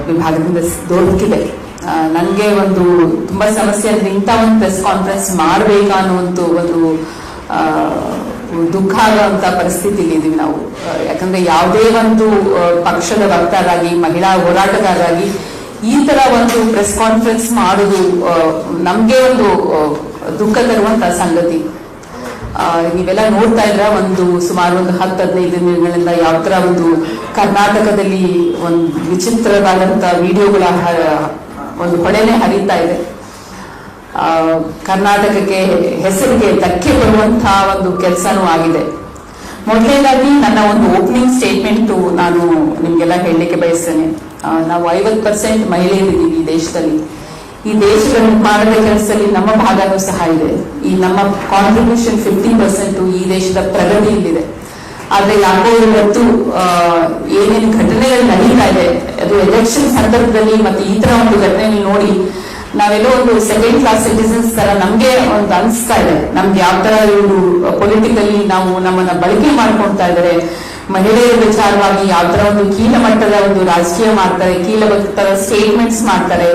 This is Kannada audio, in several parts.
ವಿಭಾಗದಿಂದ ದೊರಕಿದೆ. ನನಗೆ ಒಂದು ತುಂಬಾ ಸಮಸ್ಯೆ ಅಂದ್ರೆ ಇಂಥ ಒಂದು ಪ್ರೆಸ್ ಕಾನ್ಫರೆನ್ಸ್ ಮಾಡಬೇಕಾ ಅನ್ನುವಂಥ ಒಂದು ದುಃಖ ಆಗುವಂತ ಪರಿಸ್ಥಿತಿಲಿ ಇದೀವಿ ನಾವು. ಯಾಕಂದ್ರೆ ಯಾವುದೇ ಒಂದು ಪಕ್ಷದ ವಕ್ತಾರಾಗಿ ಮಹಿಳಾ ಹೋರಾಟಗಾರರಾಗಿ ಈ ತರ ಒಂದು ಪ್ರೆಸ್ ಕಾನ್ಫರೆನ್ಸ್ ಮಾಡೋದು ನಮ್ಗೆ ಒಂದು ದುಃಖ ತರುವಂತ ಸಂಗತಿ. ನೀವೆಲ್ಲ ನೋಡ್ತಾ ಇದ್ರ ಸುಮಾರು ಒಂದು 10-15 ದಿನಗಳಿಂದ ಯಾವ ತರ ಒಂದು ಕರ್ನಾಟಕದಲ್ಲಿ ಒಂದು ವಿಚಿತ್ರವಾದಂತ ವಿಡಿಯೋಗಳ ಒಂದು ಹೊಳೆನೆ ಹರಿತಾ ಇದೆ. ಕರ್ನಾಟಕಕ್ಕೆ ಹೆಸರಿಗೆ ಧಕ್ಕೆ ಬರುವಂತಹ ಒಂದು ಕೆಲಸನೂ ಆಗಿದೆ. ಮೊದಲನೇದಾಗಿ ನನ್ನ ಒಂದು ಓಪನಿಂಗ್ ಸ್ಟೇಟ್ಮೆಂಟ್ ನಾನು ನಿಮ್ಗೆಲ್ಲ ಹೇಳಲಿಕ್ಕೆ ಬಯಸ್ತೇನೆ. ನಾವು 50% ಮಹಿಳೆಯರಿದ್ದೀವಿ ಈ ದೇಶದಲ್ಲಿ. ಈ ದೇಶದ ನಿರ್ಮಾಣದ ಕೆಲಸದಲ್ಲಿ ನಮ್ಮ ಭಾಗನೂ ಸಹ ಇದೆ. ಈ ನಮ್ಮ ಕಾಂಟ್ರಿಬ್ಯೂಷನ್ 50% ಈ ದೇಶದ ಪ್ರಗತಿಯಲ್ಲಿದೆ. ಆದ್ರೆ ಯಾಕೋ ಇವತ್ತು ಏನೇನು ಘಟನೆಗಳು ನಡೀತಾ ಇದೆ, ಅದು ಎಲೆಕ್ಷನ್ ಸಂದರ್ಭದಲ್ಲಿ ಮತ್ತೆ ಈ ತರ ಒಂದು ಘಟನೆ ನೋಡಿ ನಾವೆಲ್ಲೋ ಒಂದು ಸೆಕೆಂಡ್ ಕ್ಲಾಸ್ ಸಿಟಿಸನ್ಸ್ ತರ ನಮ್ಗೆ ಒಂದು ಅನಿಸ್ತಾ ಇದೆ. ನಮ್ಗೆ ಯಾವ ತರ ಇವರು ಪೊಲಿಟಿಕಲಿ ನಾವು ನಮ್ಮನ್ನ ಬಳಕೆ ಮಾಡ್ಕೊಳ್ತಾ ಇದ್ದಾರೆ, ಮಹಿಳೆಯರ ವಿಚಾರವಾಗಿ ಯಾವ ತರ ಒಂದು ಕೀಲ ಮಟ್ಟದ ಒಂದು ರಾಜಕೀಯ ಮಾಡ್ತಾರೆ, ಕೀಲ ಮಟ್ಟದ ಸ್ಟೇಟ್ಮೆಂಟ್ಸ್ ಮಾಡ್ತಾರೆ,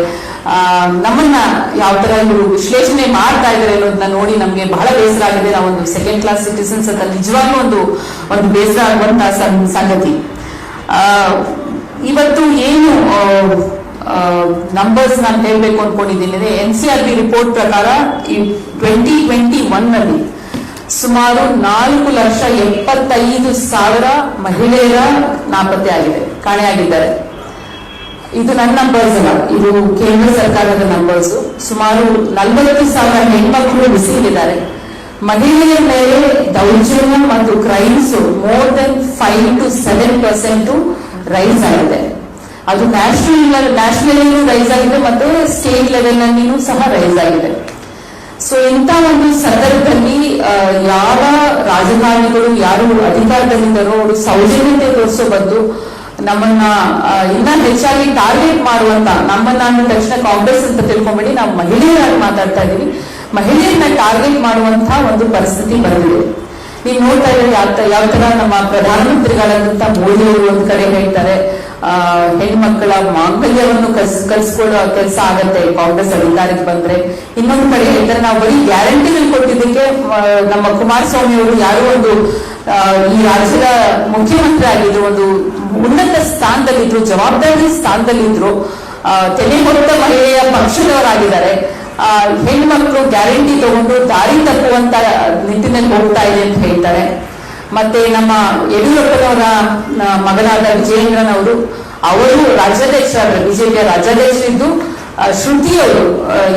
ನಮ್ಮನ್ನ ಯಾವ ತರ ಇವರು ವಿಶ್ಲೇಷಣೆ ಮಾಡ್ತಾ ಇದ್ದಾರೆ ಅನ್ನೋದನ್ನ ನೋಡಿ ನಮ್ಗೆ ಬಹಳ ಬೇಸರ ಆಗಿದೆ. ನಾವೊಂದು ಸೆಕೆಂಡ್ ಕ್ಲಾಸ್ ಸಿಟಿಸನ್ಸ್ ಅಂತ ನಿಜವಾಗ್ಲೂ ಒಂದು ಬೇಸರ ಆಗುವಂತ ಸಂಗತಿ. ಇವತ್ತು ಏನು ನಂಬರ್ಸ್ ನಾನು ಹೇಳ್ಬೇಕು ಅನ್ಕೊಂಡಿದ್ದೀನಿ. NCRB ರಿಪೋರ್ಟ್ ಪ್ರಕಾರ 2021 ನಲ್ಲಿ ಸುಮಾರು 4,75,000 ಮಹಿಳೆಯರ ನಾಪತ್ತೆ ಆಗಿದೆ, ಕಾಣೆಯಾಗಿದ್ದಾರೆ. ಇದು ನನ್ನ ನಂಬರ್ಸ್ ಅಲ್ಲ, ಇದು ಕೇಂದ್ರ ಸರ್ಕಾರದ ನಂಬರ್ಸ್. ಸುಮಾರು 40,000 ಹೆಣ್ಮಕ್ಳು ಬಿಸಿಲಿದ್ದಾರೆ. ಮಹಿಳೆಯರ ಮೇಲೆ ದೌರ್ಜನ್ಯ ಮತ್ತು crimes more than 5 to 7% rise ಆಗಿದೆ. ಅದು ನ್ಯಾಷನಲ್ ರೈಸ್ ಆಗಿದೆ ಮತ್ತು ಸ್ಟೇಟ್ ಲೆವೆಲ್ ನಲ್ಲಿನೂ ಸಹ ರೈಸ್ ಆಗಿದೆ. ಸೊ ಇಂಥ ಒಂದು ಸಂದರ್ಭದಲ್ಲಿ ಯಾವ ರಾಜಕಾರಣಿಗಳು ಯಾರು ಅಧಿಕಾರದಲ್ಲಿದ್ದಾರೋ ಅವರು ಸೌಜನ್ಯತೆ ತೋರಿಸೋ ಬದ್ದು ನಮ್ಮನ್ನ ಇನ್ನ ಹೆಚ್ಚಾಗಿ ಟಾರ್ಗೆಟ್ ಮಾಡುವಂತ, ನಮ್ಮನ್ನ ಅಂದ ತಕ್ಷಣ ಕಾಂಗ್ರೆಸ್ ಅಂತ ತಿಳ್ಕೊಂಬೇಡಿ, ನಾವು ಮಹಿಳೆಯರಾಗಿ ಮಾತಾಡ್ತಾ ಇದೀವಿ, ಮಹಿಳೆಯರನ್ನ ಟಾರ್ಗೆಟ್ ಮಾಡುವಂತಹ ಒಂದು ಪರಿಸ್ಥಿತಿ ಬಂದಿದೆ. ನೀವು ನೋಡ್ತಾ ಇದ್ದೀರಿ ಯಾವ ತರ ನಮ್ಮ ಪ್ರಧಾನಮಂತ್ರಿಗಳಾದಂತ ಮೋದಿ ಅವರು ಒಂದ್ ಕಡೆ ಹೇಳ್ತಾರೆ ಹೆಣ್ಮಕ್ಕಳ ಮಾಂಗಲ್ಯವನ್ನು ಕಲ್ಸ್ಕೊಳ್ಳೋ ಕೆಲಸ ಆಗತ್ತೆ ಕಾಂಗ್ರೆಸ್ ಅಧಿಕಾರಕ್ಕೆ ಬಂದ್ರೆ. ಇನ್ನೊಂದು ಕಡೆ ಹೇಳ್ತಾರೆ ನಾವು ಬರೀ ಗ್ಯಾರಂಟಿಗಳು ಕೊಟ್ಟಿದ್ದಕ್ಕೆ ನಮ್ಮ ಕುಮಾರಸ್ವಾಮಿ ಅವರು ಯಾರೋ ಒಂದು ಈ ರಾಜ್ಯದ ಮುಖ್ಯಮಂತ್ರಿ ಆಗಿದ್ರು, ಒಂದು ಉನ್ನತ ಸ್ಥಾನದಲ್ಲಿದ್ರು, ಜವಾಬ್ದಾರಿ ಸ್ಥಾನದಲ್ಲಿದ್ರು, ತೆನೆ ಹೊತ್ತ ಮಹಿಳೆಯ ಪಕ್ಷದವರಾಗಿದ್ದಾರೆ. ಹೆಣ್ಮಕ್ಳು ಗ್ಯಾರಂಟಿ ತಗೊಂಡು ದಾರಿ ತಪ್ಪುವಂತ ನಿಟ್ಟಿನಲ್ಲಿ ಹೋಗ್ತಾ ಇದೆ ಅಂತ ಹೇಳ್ತಾರೆ. ಮತ್ತೆ ನಮ್ಮ ಯಡಿಯೂರಪ್ಪನವರ ಮಗನಾದ ವಿಜಯೇಂದ್ರನವರು ಅವರು ರಾಜ್ಯಾಧ್ಯಕ್ಷರಾದ ಬಿಜೆಪಿಯ ರಾಜ್ಯಾಧ್ಯಕ್ಷರಿದ್ದು ಶ್ರುತಿಯವರು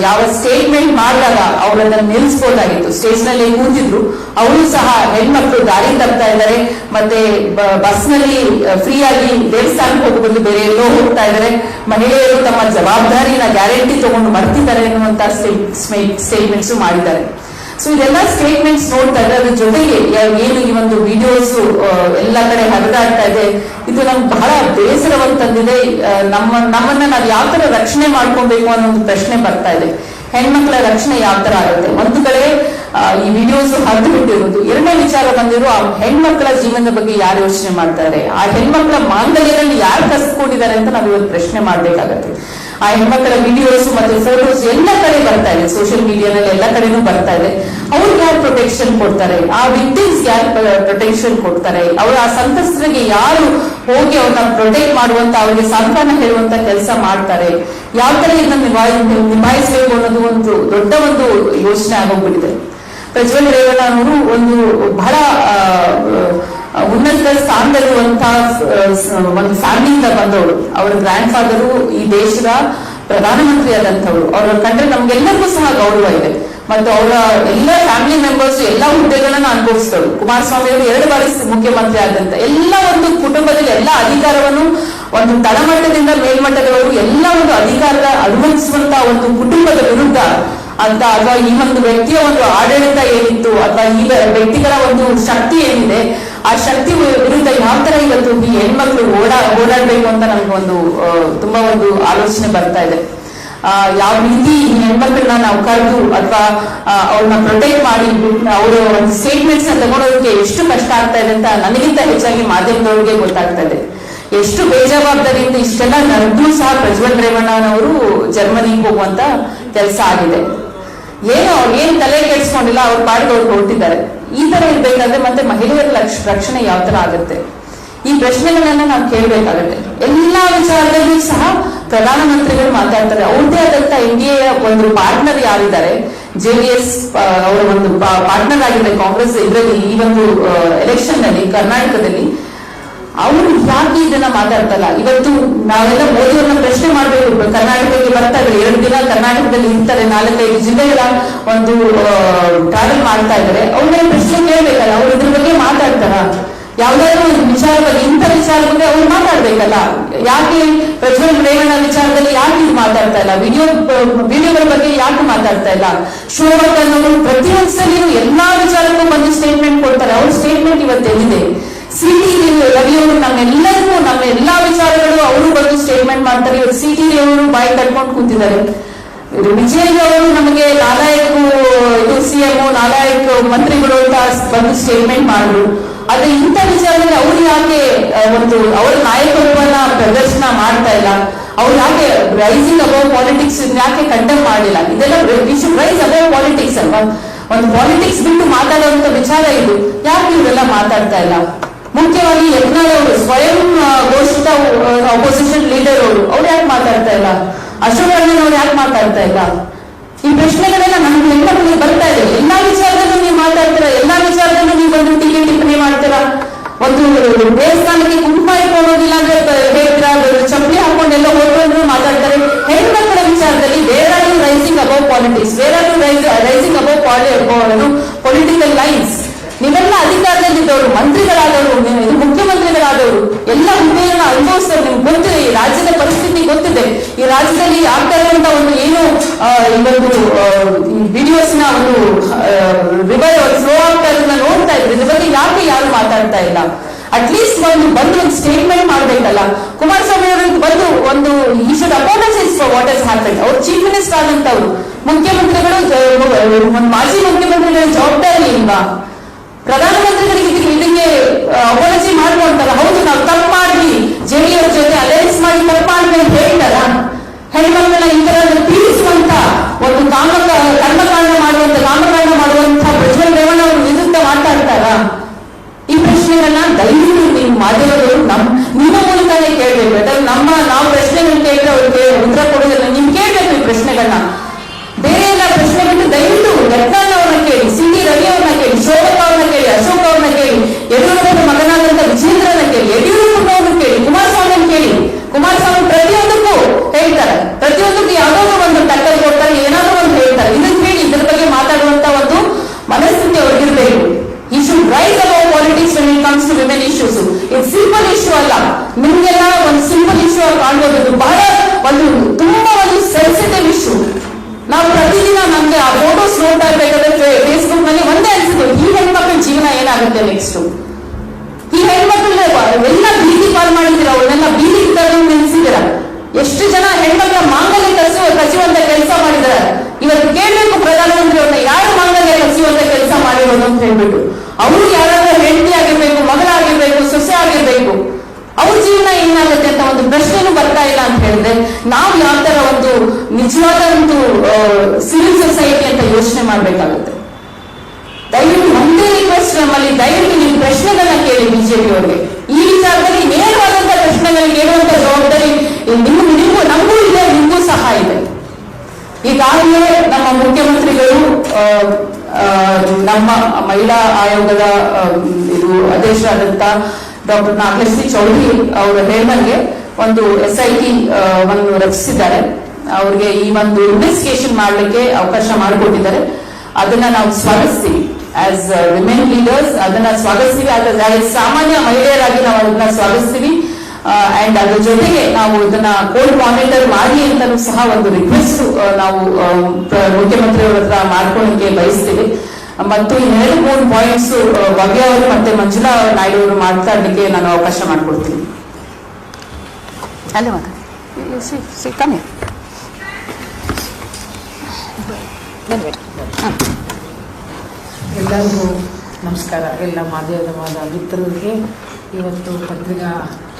ಯಾವ ಸ್ಟೇಟ್ಮೆಂಟ್ ಮಾಡಿದಾಗ ಅವರನ್ನ ನಿಲ್ಲಿಸಬಹುದಾಗಿತ್ತು. ಸ್ಟೇಜ್ ನಲ್ಲಿ ಕೂತಿದ್ರು, ಅವರು ಸಹ ಹೆಣ್ಮಕ್ಳು ದಾರಿ ತಪ್ತಾ ಇದ್ದಾರೆ, ಮತ್ತೆ ಬಸ್ ನಲ್ಲಿ ಫ್ರೀ ಆಗಿ ದೇವಸ್ಥಾನಕ್ಕೆ ಹೋಗೋದು ಬೇರೆ ಎಲ್ಲೋ ಹೋಗ್ತಾ ಇದ್ದಾರೆ, ಮಹಿಳೆಯರು ತಮ್ಮ ಜವಾಬ್ದಾರಿನ ಗ್ಯಾರಂಟಿ ತಗೊಂಡು ಮರ್ತಿದ್ದಾರೆ ಎನ್ನುವಂತ ಸ್ಟೇಟ್ಮೆಂಟ್ಸ್ ಮಾಡಿದ್ದಾರೆ. ಸೊ ಇದೆಲ್ಲ ಸ್ಟೇಟ್ಮೆಂಟ್ಸ್ ನೋಡ್ತಾ ಇದ್ರೆ ಅದ್ರ ಜೊತೆಗೆ ಏನು ಈ ಒಂದು ವಿಡಿಯೋಸ್ ಎಲ್ಲ ಕಡೆ ಹರಿದಾಡ್ತಾ ಇದೆ, ಇದು ನಮ್ಗೆ ಬಹಳ ಬೇಸರವನ್ನು ತಂದಿದೆ. ನಮ್ಮನ್ನ ನಾವು ಯಾವ ತರ ರಕ್ಷಣೆ ಮಾಡ್ಕೊಬೇಕು ಅನ್ನೋ ಒಂದು ಪ್ರಶ್ನೆ ಬರ್ತಾ ಇದೆ. ಹೆಣ್ಮಕ್ಳ ರಕ್ಷಣೆ ಯಾವ ತರ ಆಗುತ್ತೆ? ಒಂದು ಕಡೆ ಈ ವಿಡಿಯೋಸ್ ಹರಿದು ಬಿಟ್ಟಿರೋದು, ಎರಡನೇ ವಿಚಾರ ಬಂದಿರೋ ಆ ಹೆಣ್ಮಕ್ಳ ಜೀವನದ ಬಗ್ಗೆ ಯಾರು ಯೋಚನೆ ಮಾಡ್ತಾರೆ, ಆ ಹೆಣ್ಮಕ್ಳ ಮಾಂಗಲ್ಯದಲ್ಲಿ ಯಾರು ಕಸ್ಕೊಂಡಿದ್ದಾರೆ ಅಂತ ನಾವು ಇವತ್ತು ಪ್ರಶ್ನೆ ಮಾಡ್ಬೇಕಾಗತ್ತೆ. ಆ ಹೆಣ್ಮಕ್ಳ ವಿಡಿಯೋಸ್ ಮತ್ತೆ ಫೋಟೋಸ್ ಎಲ್ಲ ಕಡೆ ಬರ್ತಾ ಇದೆ, ಸೋಷಿಯಲ್ ಮೀಡಿಯಾದಲ್ಲಿ ಎಲ್ಲ ಕಡೆನೂ ಬರ್ತಾ ಇದೆ. ಅವ್ರಿಗೆ ಯಾರು ಪ್ರೊಟೆಕ್ಷನ್ ಕೊಡ್ತಾರೆ, ಆ ವಿಕ್ಟಿಮ್ಸ್ ಯಾರು ಪ್ರೊಟೆಕ್ಷನ್ ಕೊಡ್ತಾರೆ, ಅವರ ಆ ಸಂತ್ರಸ್ತರಿಗೆ ಯಾರು ಹೋಗಿ ಅವ್ರನ್ನ ಪ್ರೊಟೆಕ್ಟ್ ಮಾಡುವಂತ, ಅವರಿಗೆ ಸಾಂತ್ವನ ಹೇಳುವಂತ ಕೆಲಸ ಮಾಡ್ತಾರೆ, ಯಾವ ತರ ಇದನ್ನ ನಿಭಾಯಿಸಬೇಕು ಅನ್ನೋದು ಒಂದು ದೊಡ್ಡ ಒಂದು ಯೋಚನೆ ಆಗೋಗ್ಬಿಟ್ಟಿದೆ. ಪ್ರಜ್ವಲ್ ರೇವಣ್ಣನವರು ಒಂದು ಬಹಳ ಉನ್ನತ ಸ್ಥಾನದಲ್ಲಿರುವಂತಹ ಒಂದು ಫ್ಯಾಮಿಲಿಯಿಂದ ಬಂದವರು. ಅವರ ಗ್ರ್ಯಾಂಡ್ ಫಾದರು ಈ ದೇಶದ ಪ್ರಧಾನಮಂತ್ರಿ ಆದಂಥವ್ರು. ಅವರ ಕಂಡ್ರೆ ನಮ್ಗೆಲ್ಲರಿಗೂ ಸಹ ಗೌರವ ಇದೆ. ಮತ್ತು ಅವರ ಎಲ್ಲ ಫ್ಯಾಮಿಲಿ ಮೆಂಬರ್ಸ್ ಎಲ್ಲ ಹುದ್ದೆಗಳನ್ನ ಅನುಭವಿಸಿದವರು. ಕುಮಾರಸ್ವಾಮಿ ಅವರು 2 ಬಾರಿ ಮುಖ್ಯಮಂತ್ರಿ ಆದಂತ ಎಲ್ಲ ಒಂದು ಕುಟುಂಬದಲ್ಲಿ ಎಲ್ಲ ಅಧಿಕಾರವನ್ನು ಒಂದು ತಳಮಟ್ಟದಿಂದ ಮೇಲ್ಮಟ್ಟದವರು ಎಲ್ಲ ಒಂದು ಅಧಿಕಾರದ ಅನುಭವಿಸುವಂತಹ ಒಂದು ಕುಟುಂಬದ ವಿರುದ್ಧ ಅಂತ, ಅಥವಾ ಈ ಒಂದು ವ್ಯಕ್ತಿಯ ಒಂದು ಆಡಳಿತ ಏನಿತ್ತು, ಅಥವಾ ಈ ವ್ಯಕ್ತಿಗಳ ಒಂದು ಶಕ್ತಿ ಏನಿದೆ, ಆ ಶಕ್ತಿ ವಿರುದ್ಧ ಯಾವ ತರ ಇವತ್ತು ಈ ಹೆಣ್ಮಕ್ಳು ಓಡಾಡ್ಬೇಕು ಅಂತ ನಮ್ಗೊಂದು ತುಂಬಾ ಒಂದು ಆಲೋಚನೆ ಬರ್ತಾ ಇದೆ. ಯಾವ ರೀತಿ ಈ ಹೆಣ್ಮಕ್ಳನ್ನ ನಾವು ಕರೆದು ಅಥವಾ ಅವ್ರನ್ನ ಪ್ರೊಟೆಕ್ಟ್ ಮಾಡಿ ಅವರ ಒಂದು ಸ್ಟೇಟ್ಮೆಂಟ್ಸ್ ನ ತಗೊಳೋದಕ್ಕೆ ಎಷ್ಟು ಕಷ್ಟ ಆಗ್ತಾ ಇದೆ ಅಂತ ನನಗಿಂತ ಹೆಚ್ಚಾಗಿ ಮಾಧ್ಯಮದವ್ರಿಗೆ ಗೊತ್ತಾಗ್ತಾ ಇದೆ. ಎಷ್ಟು ಬೇಜವಾಬ್ದಾರಿಯಿಂದ ಇಷ್ಟೆಲ್ಲ ನಡೆದು ಸಹ ಪ್ರಜ್ವಲ್ ರೇವಣ್ಣನವರು ಜರ್ಮನಿಗೆ ಹೋಗುವಂತ ಕೆಲಸ ಆಗಿದೆ. ಏನ್ ತಲೆ ಕೆಡಿಸ್ಕೊಂಡಿಲ್ಲ, ಅವ್ರ ಪಾಡಿಗೆ ಅವ್ರು ಹೊರಟಿದ್ದಾರೆ. ಈ ತರ ಇರ್ಬೇಕಾದ್ರೆ ಮತ್ತೆ ಮಹಿಳೆಯರ ರಕ್ಷಣೆ ಯಾವ ತರ ಆಗುತ್ತೆ? ಈ ಪ್ರಶ್ನೆಗಳನ್ನ ನಾವು ಕೇಳಬೇಕಾಗತ್ತೆ. ಎಲ್ಲಾ ವಿಚಾರದಲ್ಲೂ ಸಹ ಪ್ರಧಾನಮಂತ್ರಿಗಳು ಮಾತಾಡ್ತಾರೆ. ಅವ್ರದೇ ಆದಂತ NDA ಒಂದು ಪಾರ್ಟ್ನರ್ ಯಾರಿದ್ದಾರೆ, JDS ಅವರ ಒಂದು ಪಾರ್ಟ್ನರ್ ಆಗಿದೆ ಕಾಂಗ್ರೆಸ್ ಇದರಲ್ಲಿ, ಈ ಒಂದು ಎಲೆಕ್ಷನ್ ನಲ್ಲಿ ಕರ್ನಾಟಕದಲ್ಲಿ ಅವರು ಯಾಕೆ ಇದನ್ನ ಮಾತಾಡ್ತಲ್ಲ? ಇವತ್ತು ನಾವೆಲ್ಲ ಮೋದಿಯವ್ರನ್ನ ಪ್ರಶ್ನೆ ಮಾಡ್ಬೇಕು. ಕರ್ನಾಟಕಕ್ಕೆ ಬರ್ತಾ ಇದ್ದಾರೆ, 2 ದಿನ ಕರ್ನಾಟಕದಲ್ಲಿ ಇರ್ತಾರೆ, 4-5 ಜಿಲ್ಲೆಗಳ ಒಂದು ಟ್ರಾವೆಲ್ ಮಾಡ್ತಾ ಇದ್ದಾರೆ. ಅವ್ರನ್ನ ಪ್ರಶ್ನೆ ಕೇಳ್ಬೇಕಲ್ಲ, ಅವ್ರು ಇದ್ರ ಬಗ್ಗೆ ಮಾತಾಡ್ತಾರ? ಯಾವ್ದಾದ್ರು ಒಂದು ವಿಚಾರ ಬಗ್ಗೆ, ಇಂಥ ವಿಚಾರ ಬಗ್ಗೆ ಅವ್ರು ಮಾತಾಡ್ಬೇಕಲ್ಲ. ಯಾಕೆ ಪ್ರಜ್ವಲ್ ರೇವಣ್ಣ ವಿಚಾರದಲ್ಲಿ ಯಾಕೆ ಇದು ಮಾತಾಡ್ತಾ ಇಲ್ಲ? ವಿಡಿಯೋಗಳ ಬಗ್ಗೆ ಯಾಕೆ ಮಾತಾಡ್ತಾ ಇಲ್ಲ? ಶಿವವರ್ಧನ್ ಅವರು ಪ್ರತಿಯೊಂದ್ಸಲಿಯೂ ಎಲ್ಲಾ ವಿಚಾರಕ್ಕೂ ಬಂದು ಸ್ಟೇಟ್ಮೆಂಟ್ ಕೊಡ್ತಾರೆ. ಅವ್ರ ಸ್ಟೇಟ್ಮೆಂಟ್ ಇವತ್ತು ಎಲ್ಲಿದೆ? CT ರವಿಯವರು ನಮ್ಮೆಲ್ಲರಿಗೂ ನಮ್ಮ ಎಲ್ಲಾ ವಿಚಾರಗಳು ಅವರು ಬಂದು ಸ್ಟೇಟ್ಮೆಂಟ್ ಮಾಡ್ತಾರೆ. ಇವತ್ತು CT ಅವರು ಬಾಯಿ ಕಟ್ಕೊಂಡು ಕೂತಿದ್ದಾರೆ. ವಿಜಯ್ ಅವರು ನಮಗೆ ನಾಲಾಯಕ್ ಇದು CM ನಾಲಾಯಕ್ ಮಂತ್ರಿಗಳು ಅಂತ ಬಂದು ಸ್ಟೇಟ್ಮೆಂಟ್ ಮಾಡಿದ್ರು. ಆದ್ರೆ ಇಂಥ ವಿಚಾರದಲ್ಲಿ ಅವ್ರು ಯಾಕೆ ಒಂದು ಅವರ ನಾಯಕತ್ವನ ಪ್ರದರ್ಶನ ಮಾಡ್ತಾ ಇಲ್ಲ? ಅವ್ರು ಯಾಕೆ ರೈಸಿಂಗ್ ಅಬೌವ್ ಪಾಲಿಟಿಕ್ಸ್ ಯಾಕೆ ಕಂಡಮ್ ಮಾಡಿಲ್ಲ? ಇದೆಲ್ಲ we should rise above politics ಅಲ್ವಾ? ಒಂದು ಪಾಲಿಟಿಕ್ಸ್ ಬಿಟ್ಟು ಮಾತಾಡುವಂತ ವಿಚಾರ ಇದು. ಯಾಕೆ ಇವರೆಲ್ಲ ಮಾತಾಡ್ತಾ ಇಲ್ಲ? ಮುಖ್ಯವಾಗಿ ಯತ್ನಾಳ್ ಅವರು ಸ್ವಯಂ ಘೋಷಿತ ಅಪೋಸಿಷನ್ ಲೀಡರ್ ಅವ್ರು ಯಾಕೆ ಮಾತಾಡ್ತಾ ಇಲ್ಲ? ಅಶೋಕ್ ಅಣ್ಣನ್ ಅವ್ರು ಯಾಕೆ ಮಾತಾಡ್ತಾ ಇಲ್ಲ? ಈ ಪ್ರಶ್ನೆಗಳೆಲ್ಲ ನಮ್ಗೆ ಹೆಣ್ಮಕ್ಳಿಗೆ ಬರ್ತಾ ಇದೆ. ಎಲ್ಲಾ ವಿಚಾರದಲ್ಲೂ ನೀವು ಮಾತಾಡ್ತೀರಾ, ಎಲ್ಲಾ ವಿಚಾರದಲ್ಲೂ ನೀವು ಒಂದು ಟೀಕೆ ಟಿಪ್ಪಣಿ ಮಾಡ್ತೀರಾ. ಒಂದು ದೇವಸ್ಥಾನಕ್ಕೆ ಕುಂಕುಮ ಇಟ್ಕೊಳ್ಳೋದಿಲ್ಲ ಅಂದ್ರೆ ಹೇಳ್ತೀರಾ, ಚಪ್ಪಲಿ ಹಾಕೊಂಡೆಲ್ಲ ಹೋಗ್ಕೊಂಡ್ರು ಮಾತಾಡ್ತಾರೆ. ಹೆಣ್ಮಕ್ಳ ವಿಚಾರದಲ್ಲಿ where are you rising above politics, where are you rising above political lines? ನೀವೆಲ್ಲ ಅಧಿಕಾರದಲ್ಲಿದ್ದವರು, ಮಂತ್ರಿಗಳಾದವರು, ಮುಖ್ಯಮಂತ್ರಿಗಳಾದವರು, ಎಲ್ಲ ಹುದ್ದೆಗಳನ್ನ ಅನುಭವಿಸ್ತಾರೆ. ನಿಮ್ಗೆ ಗೊತ್ತಿದೆ, ಈ ರಾಜ್ಯದ ಪರಿಸ್ಥಿತಿ ಗೊತ್ತಿದೆ. ಈ ರಾಜ್ಯದಲ್ಲಿ ಆಗ್ತಾ ಇರುವಂತ ಒಂದು ಏನು ಈ ಒಂದು ವಿಡಿಯೋಸ್ ನ ಒಂದು ಫ್ಲೋ ಆಗ್ತಾ ಇರೋದನ್ನ ನೋಡ್ತಾ ಇದ್ರೆ ಇದ್ರ ಬಗ್ಗೆ ಯಾಕೆ ಯಾರು ಮಾತಾಡ್ತಾ ಇಲ್ಲ? ಅಟ್ಲೀಸ್ಟ್ ಬಂದು ಒಂದು ಸ್ಟೇಟ್ಮೆಂಟ್ ಮಾಡ್ಬೇಕಲ್ಲ. ಕುಮಾರಸ್ವಾಮಿ ಅವರಿಗೆ ಬಂದು ಒಂದು ಈ should apologise for what has happened. ಅವ್ರು ಚೀಫ್ ಮಿನಿಸ್ಟರ್ ಆದಂತವ್ರು, ಮುಖ್ಯಮಂತ್ರಿಗಳು, ಮಾಜಿ ಮುಖ್ಯಮಂತ್ರಿಗಳ ಜವಾಬ್ದಾರಿ ಇಲ್ವಾ? ಪ್ರಧಾನಮಂತ್ರಿಗಳಿಗೆ ಇದಕ್ಕೆ ಅಪಾಲಜಿ ಮಾಡ್ಕೊಂತಾರ. ಹೌದು, ನಾವು ತಪ್ಪು ಮಾಡಿದ್ವಿ, JDS ಜೊತೆ ಅಲಯನ್ಸ್ ಮಾಡಿ ತಪ್ಪು ಮಾಡಿದ್ವಿ ಅಂತ ಹೇಳ್ತಾರ? ಹೆಣ್ಮಕ್ಳನ್ನ ಈ ತರ ಪೀಡಿಸುವಂತ ಒಂದು ಕರ್ಮಕಾಂಡ ಮಾಡುವಂತ ಪ್ರಜ್ವಲ್ ರೇವಣ್ಣ ಅವರು ವಿರುದ್ಧ ಮಾತಾಡ್ತಾರ? ಈ ಪ್ರಶ್ನೆಗಳನ್ನ ದಯವಿಟ್ಟು ನೀವು ಮಾಧ್ಯಮದವರು ನಿಮ್ಮ ಮೂಲಕನೇ ಕೇಳ್ಬೇಕು. ಯಾಕಂದ್ರೆ ನಾವು ಪ್ರಶ್ನೆಗಳನ್ನ ಕೇಳಿದ್ರೆ ಅವ್ರಿಗೆ ಉತ್ತರ ಕೊಡೋದಿಲ್ಲ. ನೀವು ಕೇಳ್ಬೇಕು ಈ ಪ್ರಶ್ನೆಗಳನ್ನ. ಬೇರೆ ಎಲ್ಲ ಪ್ರಶ್ನೆ ಬಿಟ್ಟು ದಯವಿಟ್ಟು ಯತ್ನಾಳ್ ಅವ್ರನ್ನ ಕೇಳಿ, CT ರವಿ ಅವ್ರನ್ನ ಕೇಳಿ, ಶೋಭಾ ಅವ್ರನ್ನ ಕೇಳಿ, ಅಶೋಕ್ ಅವ್ರನ್ನ ಕೇಳಿ, ಯಡಿಯೂರಪ್ಪನ ಮಗನಾದಂತ ವಿಜೇಂದ್ರನ ಕೇಳಿ, ಯಡಿಯೂರಪ್ಪನವ್ರನ್ನ ಕೇಳಿ, ಕುಮಾರಸ್ವಾಮಿ ಕೇಳಿ. ಕುಮಾರಸ್ವಾಮಿ ಪ್ರತಿಯೊಂದಕ್ಕೂ ಹೇಳ್ತಾರೆ, ಪ್ರತಿಯೊಂದಕ್ಕೂ ಯಾವ್ದಾದ್ರು ಒಂದು ಟಕ್ಕರ್ ಕೊಡ್ತಾರೆ, ಏನಾದ್ರೂ ಒಂದು ಹೇಳ್ತಾರೆ. ಇದನ್ನ ಹೇಳಿ ಇದ್ರ ಬಗ್ಗೆ ಮಾತಾಡುವಂತ ಒಂದು ಮನಸ್ಥಿತಿ ಅವ್ರಿಗಿರ್ಬೇಕು. We should rise above politics when it comes to women issues. ಇದು ಸಿಂಪಲ್ ಇಶ್ಯೂ ಅಲ್ಲ. ನಿಮ್ಗೆಲ್ಲ ಒಂದು ಸಿಂಪಲ್ ಇಶ್ಯೂ ಕಾಣ್ಬೋದು, ಬಹಳ ಒಂದು ತುಂಬಾ ಒಂದು ಸೆನ್ಸಿಟಿವ್ ಇಶ್ಯೂ. ನಾವು ಪ್ರತಿದಿನ ನಮ್ಗೆ ಆ ಫೋಟೋಸ್ ನೋಡ್ತಾ ಇರ್ಬೇಕಾದ್ರೆ ಫೇಸ್ಬುಕ್ ನಲ್ಲಿ ಒಂದೇ ಅನ್ಸುತ್ತೆ, ಈ ಹೆಣ್ಮಕ್ಳ ಜೀವನ ಏನಾಗುತ್ತೆ ನೆಕ್ಸ್ಟ್? ಈ ಹೆಣ್ಮಕ್ಳ ಎಲ್ಲ ಬೀದಿ ಪಾಲ್ ಮಾಡಿದ್ದೀರಾ, ಅವನ್ನೆಲ್ಲ ಬೀದಿ ನಿಲ್ಲಿಸಿದ್ದೀರಾ. ಎಷ್ಟು ಜನ ಹೆಣ್ಮಕ್ಳ ಮಾಂಗಲ್ಯ ಕಸಿಯುವಂತ ಕೆಲಸ ಮಾಡಿದ್ದಾರೆ. ಇವತ್ತು ಕೇಳಬೇಕು ಪ್ರಧಾನಮಂತ್ರಿ ಅವ್ರನ್ನ, ಯಾರು ಮಾಂಗಲ್ಯ ಕಸಿಯುವಂತ ಕೆಲಸ ಮಾಡಿರೋದು ಅಂತ ಹೇಳ್ಬಿಟ್ಟು. ಅವರು ಯಾರಾದ್ರೂ ಹೆಂಡತಿ ಆಗಿರ್ಬೇಕು, ಮಗಳಾಗಿರ್ಬೇಕು, ಸೊಸೆ ಆಗಿರ್ಬೇಕು, ಅವ್ರ ಜೀವನ ಏನಾಗುತ್ತೆ ಅಂತ ಒಂದು ಪ್ರಶ್ನೆನೂ ಬರ್ತಾ ಇಲ್ಲ ಅಂತ ಹೇಳಿದ್ರೆ ನಾವು ಯಾವ ತರ ಒಂದು ನಿಜವಾದ ಒಂದು ಸಿವಿಲ್ ಸೊಸೈಟಿ ಅಂತ ಯೋಚನೆ ಮಾಡ್ಬೇಕಾಗುತ್ತೆ. ದಯವಿಟ್ಟು ಒಂದೇ ರಿಕ್ವೆಸ್ಟ್ ನಮ್ಮಲ್ಲಿ, ದಯವಿಟ್ಟು ನೀವು ಪ್ರಶ್ನೆಗಳನ್ನ ಕೇಳಿ ಬಿಜೆಪಿ ಅವರಿಗೆ. ಈ ವಿಚಾರದಲ್ಲಿ ನೇರವಾದಂತ ಪ್ರಶ್ನೆಗಳು ಕೇಳುವಂತ ಜವಾಬ್ದಾರಿ ನಮಗೂ ಇದೆ, ನಿಮಗೂ ಸಹ ಇದೆ. ಈಗಾಗಲೇ ನಮ್ಮ ಮುಖ್ಯಮಂತ್ರಿಗಳು ನಮ್ಮ ಮಹಿಳಾ ಆಯೋಗದ ಇದು ಅಧ್ಯಕ್ಷರಾದಂತ ಡಾಕ್ಟರ್ ನಾಗೇಶ್ ಚೌಧರಿ ಅವರು ಹೇಳಿದಂಗೆ ಒಂದು SIT ಒಂದು ರಚಿಸಿದ್ದಾರೆ. ಅವ್ರಿಗೆ ಈ ಒಂದು ಇನ್ವೆಸ್ಟಿಗೇಷನ್ ಮಾಡಲಿಕ್ಕೆ ಅವಕಾಶ ಮಾಡಿಕೊಟ್ಟಿದ್ದಾರೆ. ಅದನ್ನ ನಾವು ಸ್ವಾಗತಿಸ್ತೀವಿ. ಆಸ್ ವಿಮೆನ್ ಲೀಡರ್ಸ್ ಅದನ್ನ ಸ್ವಾಗತಿಸ್ತೀವಿ. ಆದ್ರೆ ಸಾಮಾನ್ಯ ಮಹಿಳೆಯರಾಗಿ ನಾವು ಅದನ್ನ ಸ್ವಾಗತಿಸ್ತೀವಿ. ಅಂಡ್ ಅದ್ರ ಜೊತೆಗೆ ನಾವು ಇದನ್ನ ಕೋರ್ಟ್ ಮಾನಿಟರ್ ಮಾಡಿ ಅಂತಾನೂ ಸಹ ಒಂದು ರಿಕ್ವೆಸ್ಟ್ ನಾವು ಮುಖ್ಯಮಂತ್ರಿಯವರ ಹತ್ರ ಮಾಡ್ಕೊಳ್ಳಿಕ್ಕೆ ಬಯಸ್ತೀವಿ. ಮತ್ತು 2-3 ಪಾಯಿಂಟ್ಸ್ ಭವ್ಯ ಅವರು ಮತ್ತೆ ಮಂಜುಳಾ ನಾಯ್ಡು ಅವರು ಮಾತಾಡಲಿಕ್ಕೆ ನಾನು ಅವಕಾಶ ಮಾಡಿಕೊಡ್ತೀನಿ. ಅಲ್ಲೇ ಕಮ್ಮಿ ಎಲ್ಲರಿಗೂ ನಮಸ್ಕಾರ. ಎಲ್ಲ ಮಾಧ್ಯಮದ ಮಿತ್ರರಿಗೆ ಇವತ್ತು ಪತ್ರಿಕಾ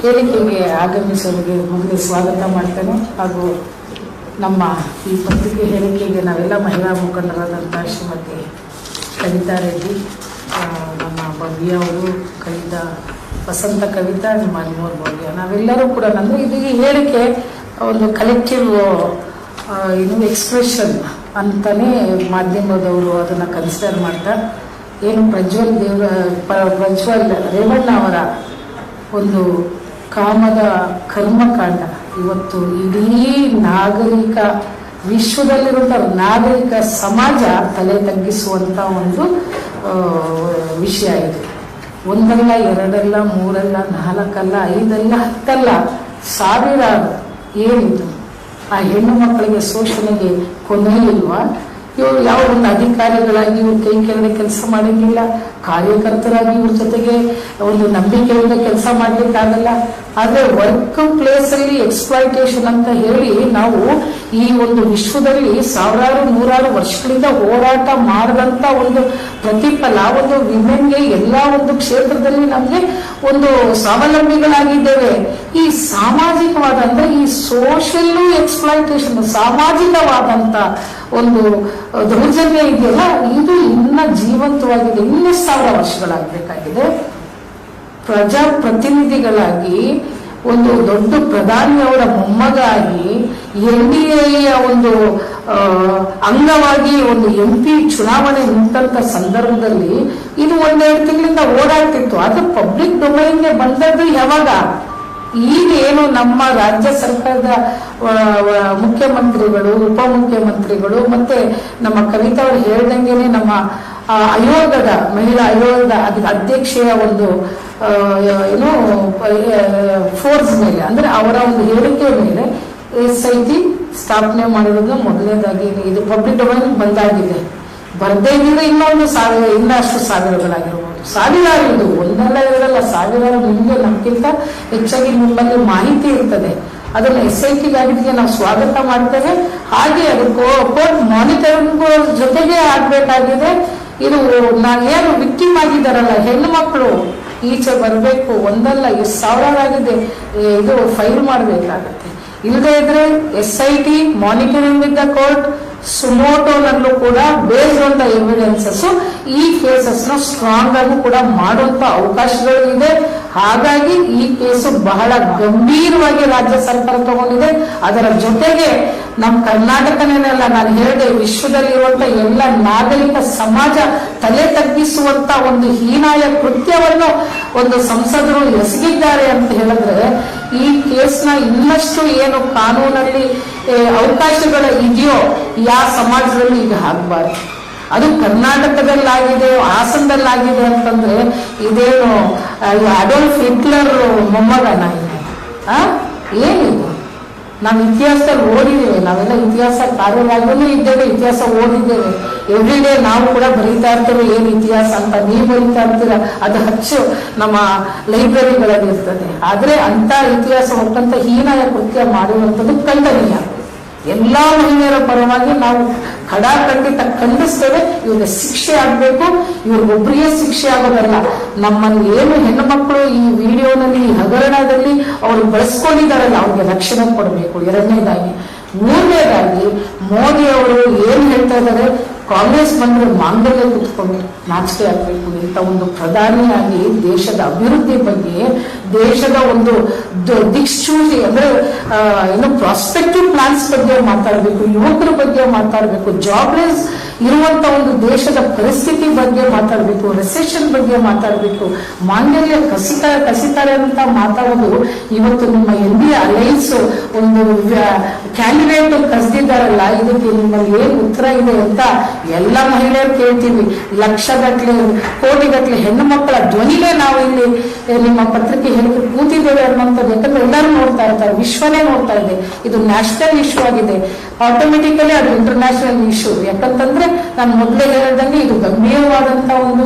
ಹೇಳಿಕೆಗೆ ಆಗಮಿಸೋರಿಗೆ ಮೊದಲು ಸ್ವಾಗತ ಮಾಡ್ತೇನೆ. ಹಾಗೂ ನಮ್ಮ ಈ ಪತ್ರಿಕೆ ಹೇಳಿಕೆಗೆ ನಾವೆಲ್ಲ ಮಹಿಳಾ ಮುಖಂಡರಾದಂಥ ಶ್ರೀಮತಿ ಕವಿತಾ ರೆಡ್ಡಿ, ನಮ್ಮ ಭವ್ಯ ಅವರು, ಕವಿತಾ ವಸಂತ ಕವಿತಾ, ನಿಮ್ಮ ಅನ್ಮೋಲ್ ಭವ್ಯ, ನಾವೆಲ್ಲರೂ ಕೂಡ ಅಂದರೆ ಇದು ಈ ಹೇಳಿಕೆ ಒಂದು ಕಲೆಕ್ಟಿವ್ ಎಕ್ಸ್ಪ್ರೆಷನ್ ಅಂತಲೇ ಮಾಧ್ಯಮದವರು ಅದನ್ನು ಕನ್ಸಿಡರ್ ಮಾಡ್ತಾರೆ. ಏನು ಪ್ರಜ್ವಲ್ ರೇವಣ್ಣ ಅವರ ಒಂದು ಕಾಮದ ಕರ್ಮಕಾಂಡ ಇವತ್ತು ಇಡೀ ನಾಗರಿಕ ವಿಶ್ವದಲ್ಲಿರುವಂಥ ನಾಗರಿಕ ಸಮಾಜ ತಲೆ ತಗ್ಗಿಸುವಂಥ ಒಂದು ವಿಷಯ ಇದು. ಒಂದಲ್ಲ, ಎರಡಲ್ಲ, ಮೂರಲ್ಲ, ನಾಲ್ಕಲ್ಲ, ಐದಲ್ಲ, ಹತ್ತಲ್ಲ, ಸಾವಿರಾರು ಏನಿದು ಆ ಹೆಣ್ಣು ಮಕ್ಕಳಿಗೆ ಶೋಷಣೆಗೆ ಕೊನೆ ಇಲ್ವಾ? ಇವರು ಯಾವ ಒಂದು ಅಧಿಕಾರಿಗಳಾಗಿ ಇವ್ರು ಕೈ ಕೆಳಗೆ ಕೆಲಸ ಮಾಡೋಂಗಿಲ್ಲ, ಕಾರ್ಯಕರ್ತರಾಗಿ ಇವ್ರ ಜೊತೆಗೆ ಒಂದು ನಂಬಿಕೆಯಿಂದ ಕೆಲಸ ಮಾಡ್ಲಿಕ್ಕಾಗಲ್ಲ. ಆದರೆ ವರ್ಕ್ ಪ್ಲೇಸ್ ಅಲ್ಲಿ ಎಕ್ಸ್ಪ್ಲಾಯ್ಟೇಷನ್ ಅಂತ ಹೇಳಿ ನಾವು ಈ ಒಂದು ವಿಶ್ವದಲ್ಲಿ ಸಾವಿರಾರು ನೂರಾರು ವರ್ಷಗಳಿಂದ ಹೋರಾಟ ಮಾಡಿದಂತ ಒಂದು ಪ್ರತಿಫಲ ಒಂದು ವಿಮೆನ್ಗೆ ಎಲ್ಲ ಒಂದು ಕ್ಷೇತ್ರದಲ್ಲಿ ನಮಗೆ ಒಂದು ಸ್ವಾವಲಂಬಿಗಳಾಗಿದ್ದೇವೆ. ಈ ಸಾಮಾಜಿಕವಾದ ಅಂದ್ರೆ ಈ ಸೋಷಿಯಲ್ ಎಕ್ಸ್ಪ್ಲಾಯ್ಟೇಷನ್, ಸಾಮಾಜಿಕವಾದಂತ ಒಂದು ದೌರ್ಜನ್ಯ ಇದೆಯಲ್ಲ, ಇದು ಇನ್ನ ಜೀವಂತವಾಗಿದೆ. ಇನ್ನೂ 1000 ವರ್ಷಗಳಾಗಬೇಕಾಗಿದೆ. ಪ್ರಜಾಪ್ರತಿನಿಧಿಗಳಾಗಿ ಒಂದು ದೊಡ್ಡ ಪ್ರಧಾನಿಯವರ ಮೊಮ್ಮಗಾಗಿ NDA ಒಂದು ಅಂಗವಾಗಿ ಒಂದು MP ಚುನಾವಣೆ ನಿಂತ ಸಂದರ್ಭದಲ್ಲಿ ಇದು 1-2 ತಿಂಗಳಿಂದ ಓಡಾಡ್ತಿತ್ತು. ಅದು ಪಬ್ಲಿಕ್ ಡೊಮೈನ್ಗೆ ಬಂದದ್ದು ಯಾವಾಗ? ಈಗೇನು ನಮ್ಮ ರಾಜ್ಯ ಸರ್ಕಾರದ ಮುಖ್ಯಮಂತ್ರಿಗಳು, ಉಪಮುಖ್ಯಮಂತ್ರಿಗಳು ಮತ್ತೆ ನಮ್ಮ ಕವಿತಾ ಅವರು ಹೇಳ್ದಂಗೆನೆ ನಮ್ಮ ಆಯೋಗದ ಮಹಿಳಾ ಆಯೋಗದ ಅಧ್ಯಕ್ಷೆಯ ಒಂದು ಏನು ಫೋರ್ಸ್ ಮೇಲೆ ಅಂದ್ರೆ ಅವರ ಒಂದು ಹೇಳಿಕೆ ಮೇಲೆ SIT ಸ್ಥಾಪನೆ ಮಾಡಿರೋದು ಮೊದಲನೇದಾಗಿ ಇದು ಪಬ್ಲಿಕ್ ಡೊಮೈನ್ ಬಂದಾಗಿದೆ. ಬರ್ದೇ ಇದ್ರೆ ಇನ್ನಷ್ಟು ಸಾವಿರಗಳಾಗಿರ್ಬೋದು, ಸಾವಿರಾರು, ಇದು ಒಂದಲ್ಲ ಎರಡಲ್ಲ, ಸಾವಿರಾರು. ನಿಮಗೆ ನಮ್ಗಿಂತ ಹೆಚ್ಚಾಗಿ ನಿಮ್ಮಲ್ಲಿ ಮಾಹಿತಿ ಇರ್ತದೆ. ಅದನ್ನು SITಗಾಗಿದ್ದಕ್ಕೆ ನಾವು ಸ್ವಾಗತ ಮಾಡ್ತೇವೆ. ಹಾಗೆ ಅದು ಕೋರ್ಟ್ ಮಾನಿಟರಿಂಗ್ ಜೊತೆಗೆ ಆಗ್ಬೇಕಾಗಿದೆ. ಇದು ಏನು ವಿಕ್ಟಿಮ್ ಆಗಿದ್ದಾರಲ್ಲ ಹೆಣ್ಣು ಮಕ್ಕಳು ಈಚೆ ಬರಬೇಕು. ಒಂದಲ್ಲ ಎಷ್ಟು ಸಾವಿರಾಗಿದೆ, ಇದು ಫೈಲ್ ಮಾಡಬೇಕಾಗತ್ತೆ. ಇಲ್ಲದೆ ಇದ್ರೆ SIT monitoring with the court ಸುಮೋಟೋನಲ್ಲೂ ಕೂಡ ಬೇಸ್ಡ್ ಆನ್ ದ ಎವಿಡೆನ್ಸಸ್ ಈ ಕೇಸಸ್ ನ ಸ್ಟ್ರಾಂಗ್ ಆಗಿ ಕೂಡ ಮಾಡುವಂತ ಅವಕಾಶಗಳು ಇದೆ. ಹಾಗಾಗಿ ಈ ಕೇಸು ಬಹಳ ಗಂಭೀರವಾಗಿ ರಾಜ್ಯ ಸರ್ಕಾರ ತಗೊಂಡಿದೆ. ಅದರ ಜೊತೆಗೆ ನಮ್ಮ ಕರ್ನಾಟಕನೇನಲ್ಲ, ನಾನು ಹೇಳಿದೆ, ವಿಶ್ವದಲ್ಲಿರುವಂತ ಎಲ್ಲ ನಾಗರಿಕ ಸಮಾಜ ತಲೆ ತಗ್ಗಿಸುವಂತ ಒಂದು ಹೀನಾಯ ಕೃತ್ಯವನ್ನು ಒಂದು ಸಂಸದರು ಎಸಗಿದ್ದಾರೆ ಅಂತ ಹೇಳಿದ್ರೆ ಈ ಕೇಸ್ನ ಇನ್ನಷ್ಟು ಏನು ಕಾನೂನಲ್ಲಿ ಅವಕಾಶಗಳು ಇದೆಯೋ ಯಾವ ಸಮಾಜದಲ್ಲಿ ಈಗ ಆಗಬಾರ್ದು. ಅದು ಕರ್ನಾಟಕದಲ್ಲಾಗಿದೆ, ಹಾಸನದಲ್ಲಾಗಿದೆ ಅಂತಂದ್ರೆ ಇದೇನು ಅಡೋಲ್ಫ್ ಹಿಟ್ಲರ್ ಮೊಮ್ಮಗನ ಇದೆ? ಏನಿದು? ನಾವು ಇತಿಹಾಸದಲ್ಲಿ ಓದಿದ್ದೇವೆ, ನಾವೆಲ್ಲ ಇತಿಹಾಸ ಕಾರ್ಯವಾಗಲೂ ಇದ್ದೇವೆ, ಇತಿಹಾಸ ಓದಿದ್ದೇವೆ. ಎವ್ರಿ ಡೇ ನಾವು ಕೂಡ ಬರೀತಾ ಇರ್ತೇವೆ ಏನು ಇತಿಹಾಸ ಅಂತ. ನೀವು ಬರೀತಾ ಇರ್ತೀರ, ಅದು ಹಚ್ಚು ನಮ್ಮ ಲೈಬ್ರರಿಗಳಲ್ಲಿ ಇರ್ತದೆ. ಆದ್ರೆ ಅಂತ ಇತಿಹಾಸ ಹೊತ್ತಂತ ಹೀನಾಯ ಕೃತ್ಯ ಮಾಡಿರುವಂಥದ್ದು ಖಂಡನೀಯ. ಎಲ್ಲಾ ಮಹಿಳೆಯರ ಪರವಾಗಿ ನಾವು ಖಡಾಖಂಡಿತ ಖಂಡಿಸ್ತೇವೆ. ಇವ್ರಿಗೆ ಶಿಕ್ಷೆ ಆಗ್ಬೇಕು. ಇವ್ರಿಗೊಬ್ಬರಿಗೆ ಶಿಕ್ಷೆ ಆಗೋದಲ್ಲ, ನಮ್ಮನ್ನು ಏನು ಹೆಣ್ಣು ಮಕ್ಕಳು ಈ ವಿಡಿಯೋನಲ್ಲಿ ಈ ಹಗರಣದಲ್ಲಿ ಅವರು ಬಳಸ್ಕೊಂಡಿದ್ದಾರಲ್ಲ ಅವ್ರಿಗೆ ರಕ್ಷಣೆ ಕೊಡಬೇಕು. ಎರಡನೇದಾಗಿ. ಮೂರನೇದಾಗಿ ಮೋದಿ ಅವರು ಏನ್ ಹೇಳ್ತಾ ಇದ್ದಾರೆ, ಕಾಂಗ್ರೆಸ್ ಬಂದ್ರೆ ಮಾಂಗಲ್ಯ ಕುತ್ಕೊಂಡು ನಾಚಿಕೆ ಆಗ್ಬೇಕು. ಇಂಥ ಒಂದು ಪ್ರಧಾನಿಯಾಗಿ ದೇಶದ ಅಭಿವೃದ್ಧಿ ಬಗ್ಗೆ, ದೇಶದ ಒಂದು ದಿಕ್ಸೂಚಿ ಅಂದ್ರೆ ಏನು ಪ್ರಾಸ್ಪೆಕ್ಟಿವ್ ಪ್ಲಾನ್ಸ್ ಬಗ್ಗೆ ಮಾತಾಡಬೇಕು, ಯುವಕರ ಬಗ್ಗೆ ಮಾತಾಡಬೇಕು, ಜಾಬ್ಲೆಸ್ ಇರುವಂತ ಒಂದು ದೇಶದ ಪರಿಸ್ಥಿತಿ ಬಗ್ಗೆ ಮಾತಾಡಬೇಕು, ರಿಸೆಷನ್ ಬಗ್ಗೆ ಮಾತಾಡಬೇಕು. ಮಾಂಗಲ್ಯ ಕಸಿತಾರೆ ಅಂತ ಮಾತಾಡೋದು ಇವತ್ತು ನಿಮ್ಮ NDA ಅಲೈನ್ಸ್ ಒಂದು ಕ್ಯಾಂಡಿಡೇಟ್ ಕಸಿದಿದ್ದಾರಲ್ಲ, ಇದಕ್ಕೆ ನಿಮ್ಮಲ್ಲಿ ಏನ್ ಉತ್ತರ ಇದೆ ಅಂತ ಎಲ್ಲ ಮಹಿಳೆಯರು ಕೇಳ್ತೀವಿ. ಲಕ್ಷಗಟ್ಟಲೆ, ಕೋಟಿಗಟ್ಟಲೆ ಹೆಣ್ಣು ಮಕ್ಕಳ ಧ್ವನಿಗೆ ನಾವು ಇಲ್ಲಿ ನಿಮ್ಮ ಪತ್ರಿಕೆ ಹೇಳಿಕೆ ಕೂತಿದ್ದೇವೆ ಅನ್ನೋಂಥದ್ದು. ಯಾಕಂದ್ರೆ ಎಲ್ಲರೂ ನೋಡ್ತಾ ಇರ್ತಾರೆ, ವಿಶ್ವನೇ ನೋಡ್ತಾ ಇದೆ. ಇದು ನ್ಯಾಷನಲ್ ಇಶ್ಯೂ ಆಗಿದೆ, ಆಟೋಮೆಟಿಕಲಿ ಅದು ಇಂಟರ್ನ್ಯಾಷನಲ್ ಇಶ್ಯೂ. ಯಾಕಂತಂದ್ರೆ ನಾನು ಮೊದಲೇ ಹೇಳಿದಂಗೆ ಇದು ಗಂಭೀರವಾದಂತ ಒಂದು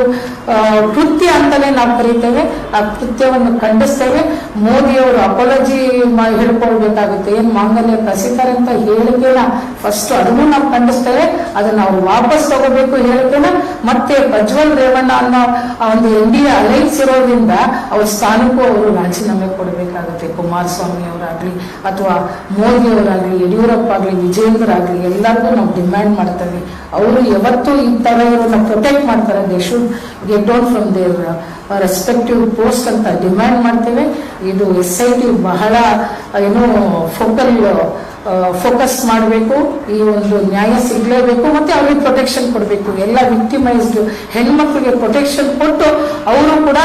ಕೃತ್ಯ ಅಂತಾನೆ ನಾವು ಕರೀತೇವೆ. ಆ ಕೃತ್ಯವನ್ನು ಖಂಡಿಸ್ತೇವೆ. ಮೋದಿ ಅವರು ಅಪಾಲಜಿ ಹೇಳ್ಕೊಳ್ಬೇಕಾಗುತ್ತೆ. ಏನ್ ಮಾಂಗಲ್ಯ ಕಸಿತ ಕಳಿಸಿದ್ದಾರೆ ಅಂತ ಹೇಳಿಕೆನ ಫಸ್ಟ್ ಅದನ್ನು ನಾವು ಖಂಡಿಸ್ತೇವೆ. ಅದನ್ನ ಅವ್ರು ವಾಪಸ್ ತಗೋಬೇಕು ಹೇಳಿಕೆನ. ಮತ್ತೆ ಪ್ರಜ್ವಲ್ ರೇವಣ್ಣ ಅನ್ನೋ ಒಂದು NDA ಅಲೈನ್ಸ್ ಇರೋದ್ರಿಂದ ಅವ್ರ ಸ್ಥಾನಕ್ಕೂ ಅವರು ರಾಜೀನಾಮೆ ಕೊಡಬೇಕಾಗುತ್ತೆ. ಕುಮಾರಸ್ವಾಮಿ ಅವರಾಗ್ಲಿ ಅಥವಾ ಮೋದಿ ಅವರಾಗ್ಲಿ, ಯಡಿಯೂರಪ್ಪ ಆಗ್ಲಿ, ವಿಜೇಂದ್ರ ಆಗ್ಲಿ, ಎಲ್ಲರಿಗೂ ನಾವು ಡಿಮ್ಯಾಂಡ್ ಮಾಡ್ತೇವೆ. ಅವರು ಯಾವತ್ತು ಈ ತರ ಇವ್ರನ್ನ ಪ್ರೊಟೆಕ್ಟ್ ಮಾಡ್ತಾರೆ, they should get down from their respective post ಅಂತ ಡಿಮ್ಯಾಂಡ್ ಮಾಡ್ತೇವೆ. ಇದು SIT ಬಹಳ ಏನು ಫೋಕಸ್ ಮಾಡಬೇಕು. ಈ ಒಂದು ನ್ಯಾಯ ಸಿಗ್ಲೇಬೇಕು, ಮತ್ತೆ ಅವ್ರಿಗೆ ಪ್ರೊಟೆಕ್ಷನ್ ಕೊಡಬೇಕು. ಎಲ್ಲ ವಿಕ್ಟಿಮೈಸ್ಡ್ ಹೆಣ್ಮಕ್ಳಿಗೆ ಪ್ರೊಟೆಕ್ಷನ್ ಕೊಟ್ಟು ಅವರು ಕೂಡ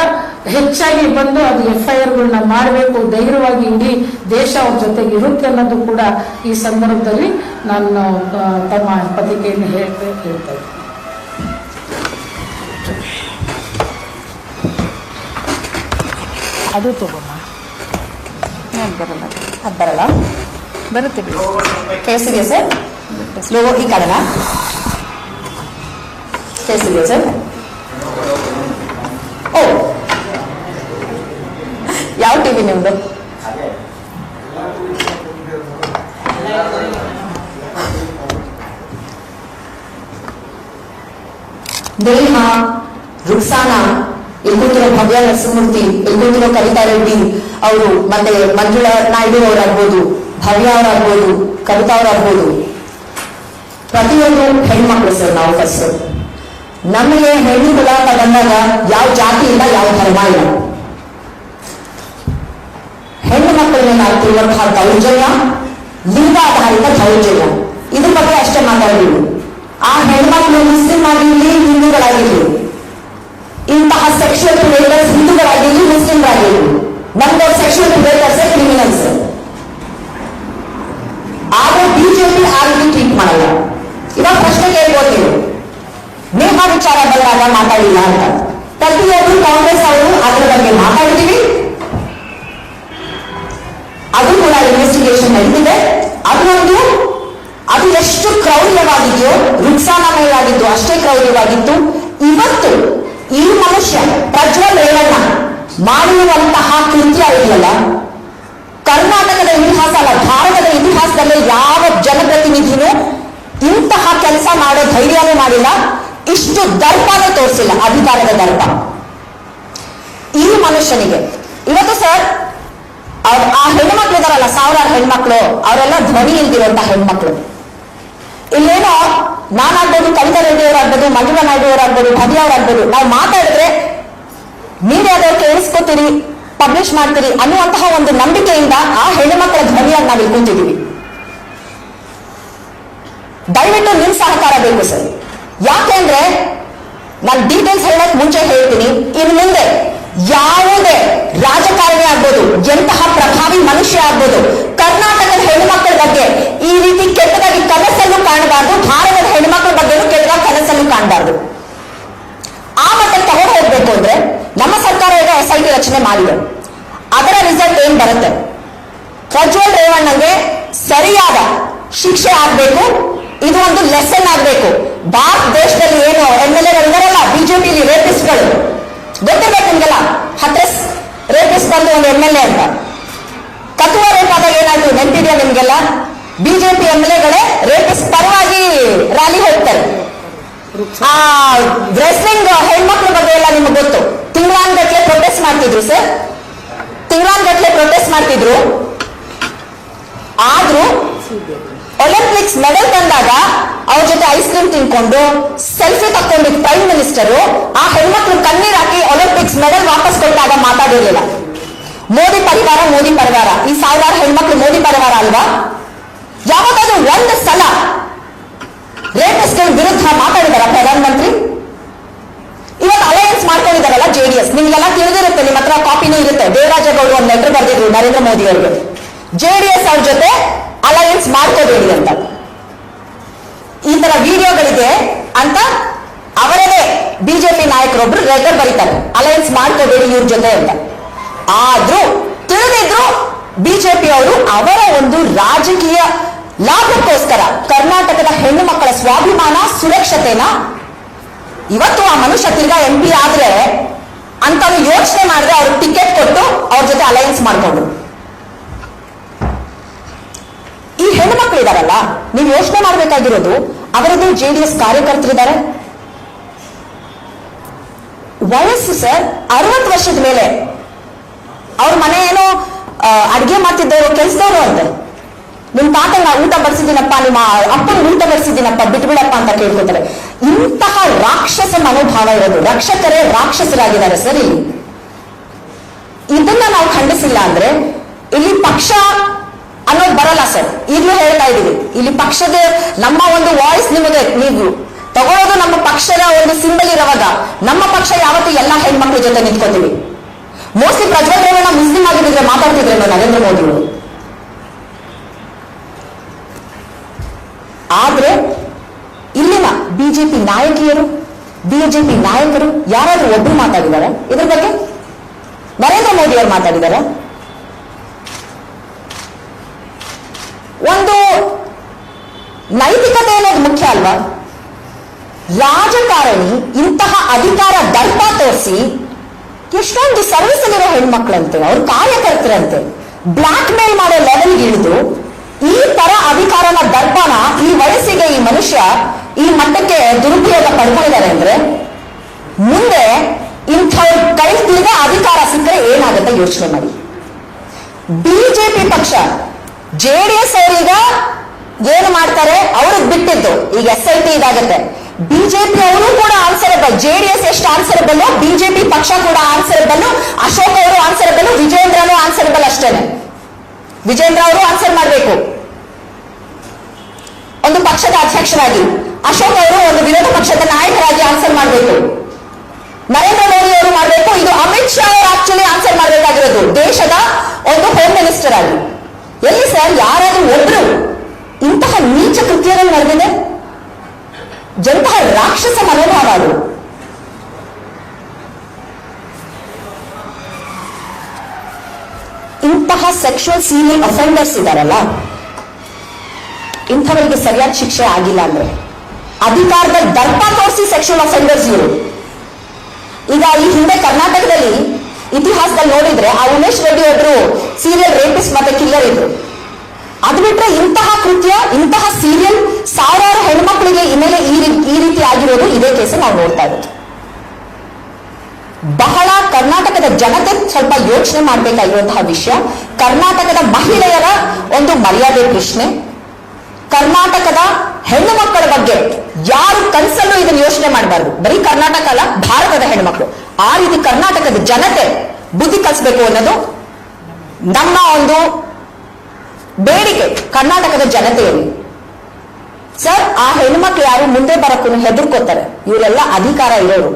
ಹೆಚ್ಚಾಗಿ ಬಂದು ಅದು FIRಗಳನ್ನ ಮಾಡಬೇಕು. ಧೈರ್ಯವಾಗಿ ಇಡೀ ದೇಶ ಅವ್ರ ಜೊತೆಗೆ ಇರುತ್ತೆ ಅನ್ನೋದು ಕೂಡ ಈ ಸಂದರ್ಭದಲ್ಲಿ ನಾನು ತಮ್ಮ ಪತ್ರಿಕೆಯನ್ನು ಹೇಳ್ತಾ ಇದ್ದೀನಿ. ಅದು ತಗೋಣ, ಬರಲ್ಲ, ಅದು ಬರಲ್ಲ, ಬರುತ್ತೆ ಬಿಡಿ. ಕೇಳಿಸಿದೆಯಾ ಸರ್? ಲೋಗೋ ಈ ಕಡೆನಾ? ಕೇಳಿಸಿದೆಯಾ ಸರ್? ಓ, ಯಾವ ಟಿವಿ ನಿಮ್ದು? ನೇಹಾ, ರುಕ್ಸಾನಾ, ಇಲ್ಲಿ ಕೂತಿರೋ ಭವ್ಯ ನರಸಿಂಹಮೂರ್ತಿ, ಇಲ್ಲಿ ಕೂತಿರೋ ಕವಿತಾ ರೆಡ್ಡಿ ಅವರು, ಮತ್ತೆ ಮಂಜುಳಾ ನಾಯ್ಡು ಅವರಾಗ್ಬೋದು, ಭವ್ಯ ಅವರಾಗ್ಬೋದು, ಕವಿತಾ ಅವರಾಗ್ಬೋದು, ಪ್ರತಿಯೊಂದು ಹೆಣ್ಮಕ್ಳು ಸರ್. ನಾವು ಫಸ್ಟ್ ನಮಗೆ ಹೆಣ್ಣು ಕುಲ ತಗೊಂಡಾಗ ಯಾವ ಜಾತಿ ಇಲ್ಲ, ಯಾವ ಧರ್ಮ ಇಲ್ಲ. ಹೆಣ್ಣು ಮಕ್ಕಳ ಮೇಲೆ ಆಗ್ತಿರುವಂತಹ ದೌರ್ಜನ್ಯ, ಲಿಂಗಾಧಾರಿತ ದೌರ್ಜನ್ಯ, ಇದ್ರ ಬಗ್ಗೆ ಅಷ್ಟೇ ಮಾತಾಡಿದ್ವಿ. ಆ ಹೆಣ್ಮಕ್ಳು ಮುಸ್ಲಿಂ ಆಗಿರ್ಲಿ, ಹಿಂದೂಗಳಾಗಿರ್ಲಿ, ಇಂತಹ ಸೆಕ್ಷುವಲ್ ಪ್ರಿಡೇಟರ್ಸ್ ಹಿಂದೂಗಳಾಗಿರ್ಲಿ, ಮುಸ್ಲಿಂಗಳಾಗಿರ್ಲಿ, ನಮ್ದು ಸೆಕ್ಷುವಲ್ ಪ್ರಿಡೇಟರ್ಸ್ ಕ್ರಿಮಿನಲ್ಸ್. ಆದ್ರೆ BJP ಆ ರೀತಿ ಟ್ರೀಟ್ ಮಾಡಲ್ಲ. ಇವಾಗ ಪ್ರಶ್ನೆ ಕೇಳ್ಬೋದು ನೀವು, ನೇಹಾ ವಿಚಾರ ಬಂದಾಗ ಮಾತಾಡಿಲ್ಲ ಅಂತ. ಪ್ರತಿಯೊಬ್ಬರು ಕಾಂಗ್ರೆಸ್ ಅವರು ಅದರ ಬಗ್ಗೆ ಮಾತಾಡ್ತೀವಿ, ಅದು ಕೂಡ ಇನ್ವೆಸ್ಟಿಗೇಷನ್ ನಡೀತಿದೆ. ಅದು ಎಷ್ಟು ಕ್ರೌರ್ಯವಾಗಿದೆಯೋ, ರುಕ್ಸಾನಾ ಮೇಲಾಗಿದ್ದು ಅಷ್ಟೇ ಕ್ರೌರ್ಯವಾಗಿತ್ತು. ಇವತ್ತು ಈ ಮನುಷ್ಯ ಪ್ರಜ್ವಲ್ ರೇವಣ್ಣ ಮಾಡಿರುವಂತಹ ಕೃತ್ಯ ಇದೆಯಲ್ಲ, ಕರ್ನಾಟಕದ ಇತಿಹಾಸ ಅಲ್ಲ, ಭಾರತದ ಇತಿಹಾಸದಲ್ಲೇ ಯಾವ ಜನಪ್ರತಿನಿಧಿನೂ ಇಂತಹ ಕೆಲಸ ಮಾಡೋ ಧೈರ್ಯನೂ ಮಾಡಿಲ್ಲ, ಇಷ್ಟು ದರ್ಪನೂ ತೋರಿಸಿಲ್ಲ, ಅಧಿಕಾರದ ದರ್ಪ ಈ ಮನುಷ್ಯನಿಗೆ. ಇವತ್ತು ಸರ್ ಆ ಹೆಣ್ಮಕ್ಳು ಇದಾರಲ್ಲ, ಸಾವಿರಾರು ಹೆಣ್ಮಕ್ಳು, ಅವರೆಲ್ಲ ಧ್ವನಿ ಇಲ್ದಿರುವಂತ ಹೆಣ್ಮಕ್ಳು. ಇಲ್ಲೇನೋ ನಾನಾಗ್ಬೋದು, ಕವಿತಾ ರೆಡ್ಡಿ ಅವರಾಗ್ಬೋದು, ಮಂಜುಳಾ ನಾಯ್ಡು ಅವರಾಗ್ಬೋದು, ಭವ್ಯ ಅವರಾಗ್ಬೋದು, ನಾವು ಮಾತಾಡಿದ್ರೆ ಮೀಡಿಯಾದವ್ರು ಕೇಳಿಸ್ಕೊತೀರಿ, ಪಬ್ಲಿಷ್ ಮಾಡ್ತೀರಿ ಅನ್ನುವಂತಹ ಒಂದು ನಂಬಿಕೆಯಿಂದ ಆ ಹೆಣ್ಣುಮಕ್ಕಳ ಧ್ವನಿಯಾಗಿ ನಾವು ಕೂತಿದ್ದೀವಿ. ದಯವಿಟ್ಟು ನಿಮ್ ಸಹಕಾರ ಬೇಕು ಸರ್. ಯಾಕೆಂದ್ರೆ ನಾನು ಡೀಟೇಲ್ಸ್ ಹೇಳಕ್ ಮುಂಚೆ ಹೇಳ್ತೀನಿ, ಇನ್ನು ಮುಂದೆ ಯಾವುದೇ ರಾಜಕಾರಣಿ ಆಗ್ಬೋದು, ಎಂತಹ ಪ್ರಭಾವಿ ಮನುಷ್ಯ ಆಗ್ಬೋದು, ಕರ್ನಾಟಕದ ಹೆಣ್ಣುಮಕ್ಕಳ ಬಗ್ಗೆ ಈ ರೀತಿ ಕೆಟ್ಟದಾಗಿ ಕನಸನ್ನು ಕಾಣಬಾರ್ದು, ಭಾರತದ ಹೆಣ್ಣುಮಕ್ಕಳ ಬಗ್ಗೆನೂ ಕೆಟ್ಟದಾಗಿ ಕನಸನ್ನು ಕಾಣಬಾರ್ದು. ಆ ಮಟ್ಟಕ್ಕೆ ತಗೊಂಡು ಹೋಗ್ಬೇಕು ಅಂದ್ರೆ ನಮ್ಮ ಸರ್ಕಾರ ಈಗ SIT ರಚನೆ ಮಾಡಿದೆ. ಅದರ ರಿಸಲ್ಟ್ ಏನ್ ಬರುತ್ತೆ? ಪ್ರಜ್ವಲ್ ರೇವಣ್ಣಗೆ ಸರಿಯಾದ ಶಿಕ್ಷೆ ಆಗ್ಬೇಕು. ಇದು ಒಂದು ಲೆಸನ್ ಆಗ್ಬೇಕು. ಭಾರತ ದೇಶದಲ್ಲಿ ಏನು MLAಗಳಿದಾರಲ್ಲ, BJP ರೇಪಿಸ್ಟ್ಗಳು ಗೊತ್ತಿರ್ಬೇಕು ನಿಮ್ಗೆಲ್ಲ. ಹತ್ರೆಸ್ ರೇಪಿಸ್ಟ್ ಬಂದು ಒಂದು MLA ಅಂತ. ಕಥುವಾ ರೇಪ್ ಆದಾಗ ಏನಾಯ್ತು ನೆನಪಿದೆಯಾ ನಿಮ್ಗೆಲ್ಲ? BJP MLAಗಳೇ ರೇಪಿಸ್ಟ್ ಪರವಾಗಿ ರ್ಯಾಲಿ ಹೋಗ್ತಾರೆ. ಆ ರೆಸ್ಲಿಂಗ್ ಹೆಣ್ಮಕ್ಳ ಬಗ್ಗೆ ಎಲ್ಲ ನಿಮ್ಗೆ ಗೊತ್ತು. ತಿಂಗಳಾನ್ಗಟ್ಲೆ ಪ್ರೊಟೆಸ್ಟ್ ಮಾಡ್ತಿದ್ರು ಸರ್, ತಿಂಗಳಾನ್ಗಟ್ಲೆ ಪ್ರೊಟೆಸ್ಟ್ ಮಾಡ್ತಿದ್ರು. ಆದ್ರೂ ಒಲಿಂಪಿಕ್ಸ್ ಮೆಡಲ್ ತಂದಾಗ ಅವ್ರ ಜೊತೆ ಐಸ್ ಕ್ರೀಮ್ ತಿನ್ಕೊಂಡು ಸೆಲ್ಫಿ ತಕ್ಕೊಂಡಿದ್ದ ಪ್ರೈಮ್ ಮಿನಿಸ್ಟರು ಆ ಹೆಣ್ಮಕ್ಳು ಕಣ್ಣೀರ್ ಹಾಕಿ ಒಲಿಂಪಿಕ್ಸ್ ಮೆಡಲ್ ವಾಪಸ್ ಕೊಟ್ಟಾಗ ಮಾತಾಡಿರ್ಲಿಲ್ಲ. ಮೋದಿ ಪರಿವಾರ, ಈ ಸಾವಿರಾರು ಹೆಣ್ಮಕ್ಳು ಮೋದಿ ಪರಿವಾರ ಅಲ್ವಾ? ಯಾವಾಗಾದ್ರೂ ಒಂದು ಸಲ ರೇಪಿಸ್ಟ್ಗಳ ವಿರುದ್ಧ ಮಾತಾಡಿದಾರ ಪ್ರಧಾನಮಂತ್ರಿ? ಇವತ್ತು ಅಲಯನ್ಸ್ ಮಾಡ್ಕೊಂಡಿದಾರಲ್ಲ JDS, ನಿಮ್ಗೆಲ್ಲ ತಿಳಿದಿರುತ್ತೆ, ನಿಮ್ಮ ಹತ್ರ ಕಾಪಿನೂ ಇರುತ್ತೆ. ದೇವರಾಜೇಗೌಡರು ಒಂದು ಲೆಟರ್ ಬರೆದಿದ್ರು ನರೇಂದ್ರ ಮೋದಿ ಅವರಿಗೆ, JDS ಅವ್ರ ಜೊತೆ ಅಲಯನ್ಸ್ ಮಾಡ್ಕೋಬೇಡಿ ಅಂತ. ಈ ತರ ವಿಡಿಯೋಗಳಿದೆ ಅಂತ ಅವರದೇ BJP ನಾಯಕರೊಬ್ರು ಲೆಟರ್ ಬರೀತಾರೆ, ಅಲಯನ್ಸ್ ಮಾಡ್ಕೋಬೇಡಿ ಇವ್ರ ಜೊತೆ ಅಂತ. ಆದ್ರೂ ತಿಳಿದಿದ್ರು BJP ಅವರು ಅವರ ಒಂದು ರಾಜಕೀಯ ಲಾಭಕ್ಕೋಸ್ಕರ ಕರ್ನಾಟಕದ ಹೆಣ್ಣು ಮಕ್ಕಳ ಸ್ವಾಭಿಮಾನ, ಸುರಕ್ಷತೆನ ಇವತ್ತು ಆ ಮನುಷ್ಯ ತಿರ್ಗಾ MP ಆದ್ರೆ ಅಂತ ಯೋಚನೆ ಮಾಡಿದ್ರೆ ಅವ್ರಿಗೆ ಟಿಕೆಟ್ ಕೊಟ್ಟು ಅವ್ರ ಜೊತೆ ಅಲಯನ್ಸ್ ಮಾಡ್ಕೊಂಡು ಈ ಹೆಣ್ಣು ಹೆಣ್ಮಕ್ಳಿದಾರಲ್ಲ, ನೀವು ಯೋಚನೆ ಮಾಡ್ಬೇಕಾಗಿರೋದು ಅವರದ್ದು JDS ಕಾರ್ಯಕರ್ತರಿದ್ದಾರೆ. ವಯಸ್ಸು ಸರ್ 60 ವರ್ಷದ ಮೇಲೆ. ಅವ್ರ ಮನೆ ಏನೋ ಅಡ್ಗೆ ಮಾಡ್ತಿದ್ದವರು, ಕೆಲ್ಸದವರು ಅಂತೆ. ನಿಮ್ ತಾತನ ಊಟ ಬಡಿಸಿದ್ದೀನಪ್ಪ, ನಿಮ್ಮ ಅಪ್ಪನ ಊಟ ಬಡಿಸಿದ್ದೀನಪ್ಪ, ಬಿಟ್ಬಿಡಪ್ಪ ಅಂತ ಕೇಳ್ಕೊತಾರೆ. ಇಂತಹ ರಾಕ್ಷಸ ಮನೋಭಾವ ಇರೋದು, ರಕ್ಷಕರೇ ರಾಕ್ಷಸರಾಗಿದ್ದಾರೆ ಸರ್ ಇಲ್ಲಿ. ಇದನ್ನ ನಾವು ಖಂಡಿಸಿಲ್ಲ ಅಂದ್ರೆ ಇಲ್ಲಿ ಪಕ್ಷ ಅನ್ನೋದು ಬರಲ್ಲ ಸರ್. ಈಗಲೂ ಹೇಳ್ತಾ ಇದೀವಿ, ಇಲ್ಲಿ ಪಕ್ಷದ ನಮ್ಮ ಒಂದು ವಾಯ್ಸ್ ನಿಮಗೆ ನೀವು ತಗೊಳ್ಳೋದು ನಮ್ಮ ಪಕ್ಷದ ಒಂದು ಸಿಂಬಲ್ ಇರುವಾಗ ನಮ್ಮ ಪಕ್ಷ ಯಾವತ್ತೂ ಎಲ್ಲಾ ಹೆಣ್ಮಕ್ಳ ಜೊತೆ ನಿಂತ್ಕೋತೀವಿ. ಮೋಸ್ಟ್ಲಿ ಪ್ರಜ್ವಲ್ ರೇವಣ್ಣ ಮುಸ್ಲಿಂ ಆಗಿದ್ರೆ ಮಾತಾಡ್ತಿದ್ರೇನೋ ನರೇಂದ್ರ ಮೋದಿ ಅವರು. ಆದ್ರೆ ಇಲ್ಲಿನ ಬಿಜೆಪಿ ನಾಯಕಿಯರು, ಬಿಜೆಪಿ ನಾಯಕರು ಯಾರಾದ್ರೂ ಒಬ್ರು ಮಾತಾಡಿದ್ದಾರೆ ಇದ್ರ ಬಗ್ಗೆ? ನರೇಂದ್ರ ಮೋದಿ ಅವರು ಮಾತಾಡಿದ್ದಾರೆ? ಒಂದು ನೈತಿಕತೆ ಅನ್ನೋದು ಮುಖ್ಯ ಅಲ್ವಾ? ರಾಜಕಾರಣಿ ಇಂತಹ ಅಧಿಕಾರ ದರ್ಪ ತೋರಿಸಿ ಎಷ್ಟೊಂದು ಸರ್ವಿಸ್ ಅಲ್ಲಿರೋ ಹೆಣ್ಮಕ್ಳಂತೆ, ಅವ್ರ ಕಾರ್ಯಕರ್ತರಂತೆ ಬ್ಲಾಕ್ ಮೇಲ್ ಮಾಡೋ ಲೆವೆಲ್ಗೆ ಇಳಿದು ಈ ತರ ಅಧಿಕಾರನ ದರ್ಪನ ಈ ವಯಸ್ಸಿಗೆ ಈ ಮನುಷ್ಯ ಈ ಮಟ್ಟಕ್ಕೆ ದುರುಪಯೋಗ ಪಡ್ಕೊಂಡಿದ್ದಾರೆ ಅಂದ್ರೆ ಮುಂದೆ ಇಂಥವ್ರ ಕೈ ತಿಳಿದ ಅಧಿಕಾರ ಸಿಕ್ಕರೆ ಏನಾಗುತ್ತೆ ಯೋಚನೆ ಮಾಡಿ. ಬಿಜೆಪಿ ಪಕ್ಷ JDS ಅವರೀಗ ಏನು ಮಾಡ್ತಾರೆ ಅವ್ರಿಗೆ ಬಿಟ್ಟಿದ್ದು, ಈಗ SIT ಇದಾಗತ್ತೆ. ಬಿಜೆಪಿ ಅವರು ಕೂಡ ಆನ್ಸರಬಲ್, JDS ಎಷ್ಟು ಆನ್ಸರಬಲ್, ಬಿಜೆಪಿ ಪಕ್ಷ ಕೂಡ ಆನ್ಸರಬಲ್, ಅಶೋಕ್ ಅವರು ಆನ್ಸರಬಲ್, ವಿಜೇಂದ್ರನು ಆನ್ಸರಬಲ್ ಅಷ್ಟೇನೆ. ವಿಜೇಂದ್ರ ಅವರು ಆನ್ಸರ್ ಮಾಡಬೇಕು ಒಂದು ಪಕ್ಷದ ಅಧ್ಯಕ್ಷರಾಗಿ, ಅಶೋಕ್ ಅವರು ಒಂದು ವಿರೋಧ ಪಕ್ಷದ ನಾಯಕರಾಗಿ ಆನ್ಸರ್ ಮಾಡಬೇಕು, ನರೇಂದ್ರ ಮೋದಿ ಅವರು ಮಾಡಬೇಕು, ಇದು ಅಮಿತ್ ಶಾ ಅವರು ಆಕ್ಚುಲಿ ಆನ್ಸರ್ ಮಾಡಬೇಕಾಗಿರೋದು ದೇಶದ ಒಂದು ಹೋಮ್ ಮಿನಿಸ್ಟರ್ ಆಗಿ. ಎಲ್ಲಿ ಸರ್ ಯಾರಾದ್ರೂ ಒಬ್ರು ಇಂತಹ ನೀಚ ಕೃತ್ಯಗಳು ನಡೆದಿದೆ? ಎಂತಹ ರಾಕ್ಷಸ ಮನೋಭಾವ ಅದು. ಇಂತಹ ಸೆಕ್ಷುವಲ್ ಸೀರಿಯಲ್ ಅಫೆಂಡರ್ಸ್ ಇದಾರಲ್ಲ, ಇಂಥವರಿಗೆ ಸರಿಯಾದ ಶಿಕ್ಷೆ ಆಗಿಲ್ಲ ಅಂದ್ರೆ ಅಧಿಕಾರದ ದರ್ಪ ತೋರಿಸಿ ಸೆಕ್ಷುವಲ್ ಅಫೆಂಡರ್ಸ್ ಇವರು. ಈಗ ಈ ಹಿಂದೆ ಕರ್ನಾಟಕದಲ್ಲಿ ಇತಿಹಾಸದಲ್ಲಿ ನೋಡಿದ್ರೆ ಆ ಉಮೇಶ್ ರೆಡ್ಡಿ ಒಬ್ರು ಸೀರಿಯಲ್ ರೇಪಿಸ್ಟ್ ಮತ್ತೆ ಕಿಲ್ಲರ್ ಇದ್ರು. ಅದು ಬಿಟ್ರೆ ಇಂತಹ ಕೃತ್ಯ, ಇಂತಹ ಸೀರಿಯಲ್ ಸಾವಿರಾರು ಹೆಣ್ಮಕ್ಳಿಗೆ ಇಮೇಲೆ ಈ ರೀತಿ ಆಗಿರೋದು ಇದೇ ಕೇಸ್ ನಾವು ನೋಡ್ತಾ ಇರೋದು. ಬಹಳ ಕರ್ನಾಟಕದ ಜನತೆ ಸ್ವಲ್ಪ ಯೋಚನೆ ಮಾಡಬೇಕಾಗಿರುವಂತಹ ವಿಷಯ. ಕರ್ನಾಟಕದ ಮಹಿಳೆಯರ ಒಂದು ಮರ್ಯಾದೆ ಪ್ರಶ್ನೆ, ಕರ್ನಾಟಕದ ಹೆಣ್ಣು ಮಕ್ಕಳ ಬಗ್ಗೆ ಯಾರು ಕನಸಲ್ಲೂ ಇದನ್ನು ಯೋಚನೆ ಮಾಡಬಾರ್ದು. ಬರೀ ಕರ್ನಾಟಕ ಅಲ್ಲ, ಭಾರತದ ಹೆಣ್ಮಕ್ಳು ಆ ರೀತಿ ಕರ್ನಾಟಕದ ಜನತೆ ಬುದ್ಧಿ ಕಲಿಸಬೇಕು ಅನ್ನೋದು ನಮ್ಮ ಒಂದು ಬೇಡಿಕೆ ಕರ್ನಾಟಕದ ಜನತೆಯಲ್ಲಿ. ಸರ್, ಆ ಹೆಣ್ಮಕ್ಳು ಯಾರು ಮುಂದೆ ಬರಕ್ಕೂ ಹೆದರ್ಕೋತಾರೆ, ಇವರೆಲ್ಲ ಅಧಿಕಾರ ಇರೋರು.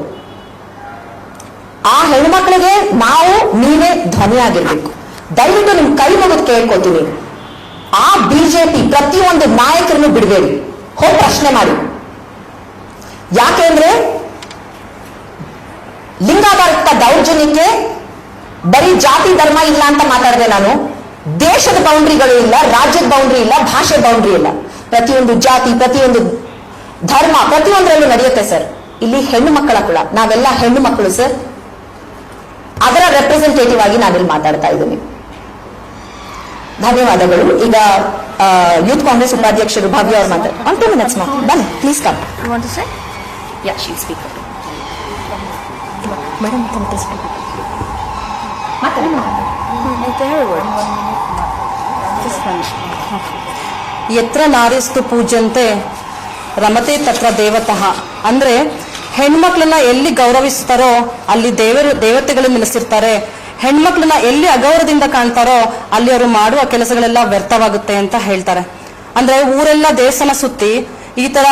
ಆ ಹೆಣ್ಮಕ್ಳಿಗೆ ನಾವು ನೀವೇ ಧ್ವನಿಯಾಗಿರ್ಬೇಕು. ದಯವಿಟ್ಟು ನಿಮ್ ಕೈ ಮುಗಿದು ಕೇಳ್ಕೊತೀನಿ, ಆ ಬಿಜೆಪಿ ಪ್ರತಿಯೊಂದು ನಾಯಕರನ್ನು ಬಿಡಬೇಡಿ, ಹೋಗಿ ಪ್ರಶ್ನೆ ಮಾಡಿ. ಯಾಕೆಂದ್ರೆ ಲಿಂಗಾಧಾರಿತ ದೌರ್ಜನ್ಯಕ್ಕೆ ಬರೀ ಜಾತಿ ಧರ್ಮ ಇಲ್ಲ ಅಂತ ಮಾತಾಡಿದೆ ನಾನು. ದೇಶದ ಬೌಂಡ್ರಿಗಳು ಇಲ್ಲ, ರಾಜ್ಯದ ಬೌಂಡ್ರಿ ಇಲ್ಲ, ಭಾಷೆ ಬೌಂಡ್ರಿ ಇಲ್ಲ. ಪ್ರತಿಯೊಂದು ಜಾತಿ, ಪ್ರತಿಯೊಂದು ಧರ್ಮ, ಪ್ರತಿಯೊಂದರಲ್ಲೂ ನಡೆಯುತ್ತೆ ಸರ್. ಇಲ್ಲಿ ಹೆಣ್ಣು ಮಕ್ಕಳ ಕುಳ, ನಾವೆಲ್ಲ ಹೆಣ್ಣು ಮಕ್ಕಳು ಸರ್. ಅದರ ರೆಪ್ರೆಸೆಂಟೇಟಿವ್ ಆಗಿ ನಾವಿಲ್ಲಿ ಮಾತಾಡ್ತಾ ಇದ್ದೀನಿ. ಧನ್ಯವಾದಗಳು. ಈಗ ಯೂತ್ ಕಾಂಗ್ರೆಸ್ ಉಪಾಧ್ಯಕ್ಷರು ಭವ್ಯ ಅವರು ಮಾತಾಡ್ತಾರೆ. 2 minutes ಬನ್ನಿ ಪ್ಲೀಸ್ ಕಮ್. ಮೇಡಮ್ ಯತ್ರ ನಾರಿಸ್ತು ಪೂಜ್ಯಂತೆ ರಮತೆ ತತ್ರ ದೇವತಃ ಅಂದ್ರೆ ಹೆಣ್ಮಕ್ಳನ್ನ ಎಲ್ಲಿ ಗೌರವಿಸ್ತಾರೋ ಅಲ್ಲಿ ದೇವತೆಗಳು ನೆಲೆಸಿರ್ತಾರೆ. ಹೆಣ್ಮಕ್ಳನ್ನ ಎಲ್ಲಿ ಅಗೌರವದಿಂದ ಕಾಣ್ತಾರೋ ಅಲ್ಲಿ ಅವರು ಮಾಡುವ ಕೆಲಸಗಳೆಲ್ಲ ವ್ಯರ್ಥವಾಗುತ್ತೆ ಅಂತ ಹೇಳ್ತಾರೆ. ಅಂದ್ರೆ ಊರೆಲ್ಲ ದೇವಸ್ಥಾನ ಸುತ್ತಿ ಈ ತರ